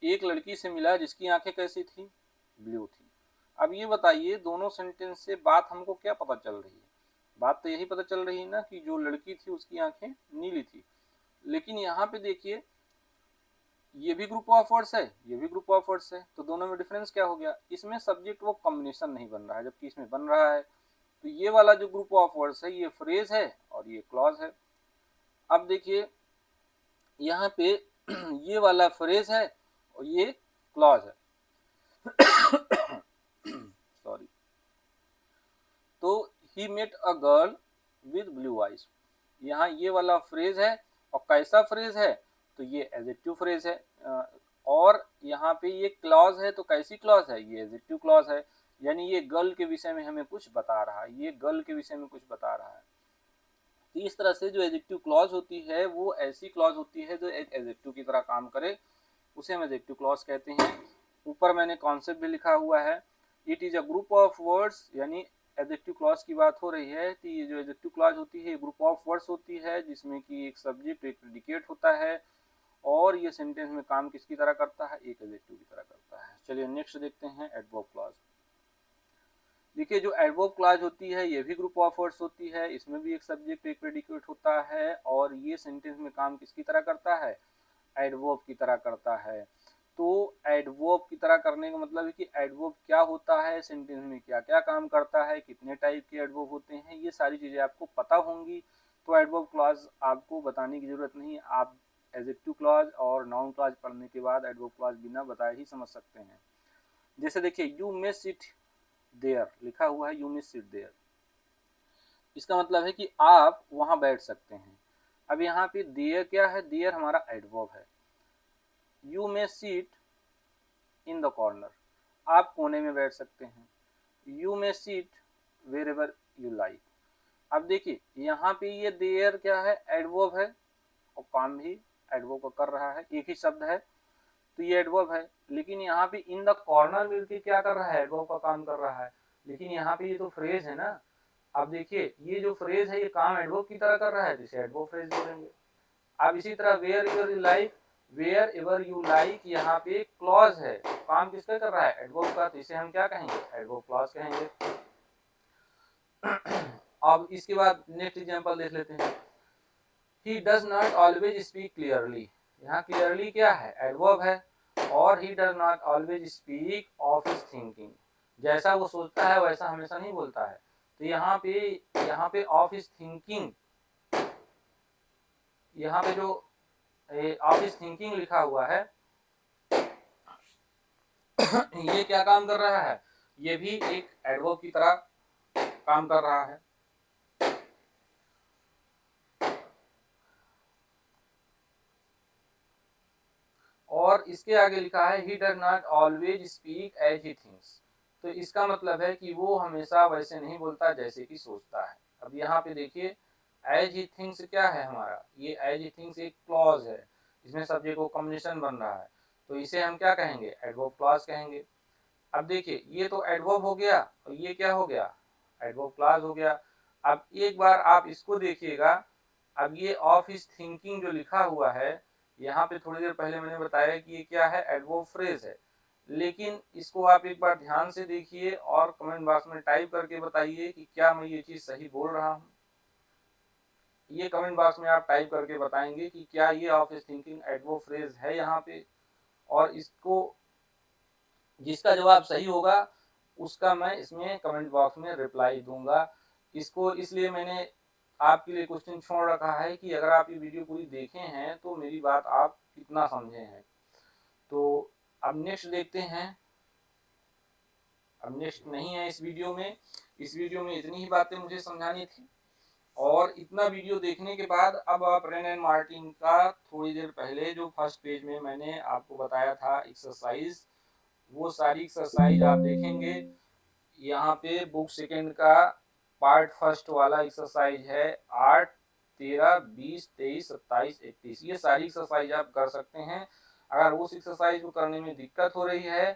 एक लड़की से मिला जिसकी आंखें कैसी थी, ब्लू थी। अब ये बताइए दोनों सेंटेंस से बात हमको क्या पता चल रही है, बात तो यही पता चल रही है ना कि जो लड़की थी उसकी आंखें नीली थी। लेकिन यहाँ पे देखिए ये भी ग्रुप ऑफ वर्ड्स है, ये भी ग्रुप ऑफ वर्ड्स है, तो दोनों में डिफरेंस क्या हो गया, इसमें सब्जेक्ट वो कॉम्बिनेशन नहीं बन रहा है जबकि इसमें बन रहा है। तो ये वाला जो ग्रुप ऑफ वर्ड्स है ये फ्रेज है और ये क्लॉज है। अब देखिए यहाँ पे ये वाला फ्रेज है और ये क्लॉज है। सॉरी। तो he met a girl with blue eyes, यहाँ ये वाला फ्रेज है और कैसा फ्रेज है, तो ये एडजेक्टिव फ्रेज है। और यहाँ पे ये क्लॉज है, तो कैसी क्लॉज है, ये एडजेक्टिव क्लॉज है, यानी ये गर्ल के विषय में हमें कुछ बता रहा है, ये गर्ल के विषय में कुछ बता रहा है। तो इस तरह से जो एडजेक्टिव क्लॉज होती है वो ऐसी क्लॉज होती है जो एक एडजेक्टिव की तरह काम करे, उसे हम एडजेक्टिव क्लॉज कहते हैं। ऊपर मैंने कॉन्सेप्ट भी लिखा हुआ है, it is a group of words, यानी एडजेक्टिव क्लॉज की बात हो रही है कि ये जो एडजेक्टिव क्लॉज होती है ग्रुप ऑफ वर्ड्स होती है जिसमें कि एक सब्जेक्ट एक प्रेडिकेट होता है और ये सेंटेंस में काम किसकी तरह करता है, एक एडजेक्टिव की तरह करता है। चलिए नेक्स्ट देखते हैं एडवर्ब क्लॉज। देखिए जो एडवर्ब क्लॉज होती है ये भी ग्रुप ऑफ वर्ड्स होती है, इसमें भी एक सब्जेक्ट एक प्रेडिकेट होता है और ये सेंटेंस में काम किसकी तरह करता है, एडवर्ब की तरह करता है। तो एडवर्ब की तरह करने का मतलब है कि एडवर्ब क्या होता है, सेंटेंस में क्या क्या काम करता है, कितने टाइप के एडवर्ब होते हैं, ये सारी चीजें आपको पता होंगी। तो एडवर्ब क्लॉज आपको बताने की जरूरत नहीं, आप एडजेक्टिव क्लॉज और नाउन क्लॉज पढ़ने के बाद एडवर्ब क्लॉज बिना बताए ही समझ सकते हैं। जैसे देखिए यू मे सिट देयर लिखा हुआ है, यू मे सिट देयर, इसका मतलब है कि आप वहां बैठ सकते हैं। अब यहाँ पे देयर क्या है, देयर हमारा एडवर्ब है। You may sit in the corner, आप कोने में बैठ सकते हैं। You may sit wherever you like. अब देखिए यहाँ पे ये देयर क्या है, एडवर्ब है और काम भी एडवर्ब का कर रहा है, एक ही शब्द है तो ये एडवर्ब है। लेकिन यहाँ पे इन द कॉर्नर मिलके क्या कर रहा है, एडवर्ब का काम कर रहा है। लेकिन यहाँ पे ये तो फ्रेज है ना, अब देखिए ये जो फ्रेज है ये काम एडवर्ब की तरह कर रहा है, जिसे एडवर्ब फ्रेज बोलेंगे। अब इसी तरह wherever you like, wherever you like यहाँ पे क्लॉज है, काम किसका कर रहा है, एडवर्ब का, तो इसे हम क्या कहेंगे, एडवर्ब क्लॉज कहेंगे। अब इसके बाद नेक्स्ट एग्जांपल देख लेते हैं, ही does not always speak clearly, यहाँ क्लियरली क्या है, एडवर्ब है, और ही does not always speak of his thinking, जैसा वो सोचता है वैसा हमेशा नहीं बोलता है। तो यहाँ पे ऑफ हिज थिंकिंग, यहाँ पे जो ऑफ हिज थिंकिंग लिखा हुआ है ये क्या काम कर रहा है, ये भी एक एडवर्ब की तरह काम कर रहा है। और इसके आगे लिखा है he does not always speak as he thinks, तो इसका मतलब है कि वो हमेशा वैसे नहीं बोलता जैसे कि सोचता है। अब यहाँ पे देखिए एज ही थिंक्स क्या है हमारा, ये एज ही थिंक्स एक क्लॉज है, इसमें सब्जेक्ट को कॉम्बिनेशन बन रहा है, तो इसे हम क्या कहेंगे, एडवर्ब क्लॉज कहेंगे। अब देखिए ये तो एडवर्ब हो गया और ये क्या हो गया, एडवर्ब क्लॉज हो गया। अब एक बार आप इसको देखिएगा, अब ये ऑफ हिज थिंकिंग जो लिखा हुआ है यहाँ पे थोड़ी देर पहले मैंने बताया कि ये क्या है, एडवर्ब फ्रेज है। लेकिन इसको आप एक बार ध्यान से देखिए और कमेंट बॉक्स में टाइप करके बताइए कि क्या मैं ये चीज सही बोल रहा हूँ। ये कमेंट बॉक्स में आप टाइप करके बताएंगे कि क्या ये of his thinking adverb phrase है यहाँ पे, और इसको जिसका जवाब सही होगा उसका मैं इसमें कमेंट बॉक्स में रिप्लाई दूंगा। इसको इसलिए मैंने आपके लिए क्वेश्चन छोड़ रखा है कि अगर आप ये वीडियो पूरी देखे हैं तो मेरी बात आप कितना समझे हैं। तो अब नेक्स्ट देखते हैं, अब नेक्स्ट नहीं है इस वीडियो में, इस वीडियो में इतनी ही बातें मुझे समझानी थी। और इतना वीडियो देखने के बाद अब आप रेन एंड मार्टिन का थोड़ी देर पहले जो फर्स्ट पेज में मैंने आपको बताया था एक्सरसाइज, वो सारी एक्सरसाइज आप देखेंगे। यहाँ पे बुक सेकेंड का पार्ट फर्स्ट वाला एक्सरसाइज है 8, 13, 20, 23, 27, 31, ये सारी एक्सरसाइज आप कर सकते हैं। अगर उस एक्सरसाइज को करने में दिक्कत हो रही है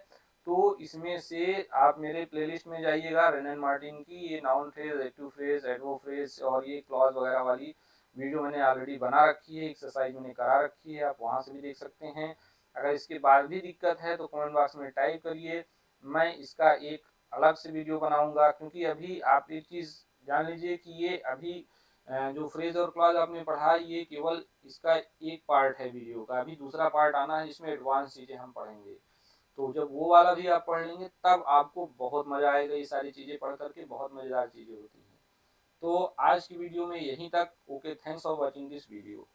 तो इसमें से आप मेरे प्लेलिस्ट में जाइएगा, रेन एंड मार्टिन की ये noun phrase, active phrase, adverb phrase और ये क्लॉज वगैरह वाली वीडियो मैंने ऑलरेडी बना रखी है, एक्सरसाइज मैंने करा रखी है, आप वहाँ से भी देख सकते हैं। अगर इसके बाद भी दिक्कत है तो कमेंट बॉक्स में टाइप करिए, मैं इसका एक अलग से वीडियो बनाऊंगा। क्योंकि अभी आप एक चीज़ जान लीजिए कि ये अभी जो फ्रेज और क्लॉज आपने पढ़ा ये केवल इसका एक पार्ट है वीडियो का, अभी दूसरा पार्ट आना है जिसमें एडवांस चीज़ें हम पढ़ेंगे। तो जब वो वाला भी आप पढ़ लेंगे तब आपको बहुत मज़ा आएगा, ये सारी चीज़ें पढ़ करके बहुत मज़ेदार चीज़ें होती हैं। तो आज की वीडियो में यहीं तक। Okay, thanks for watching this video.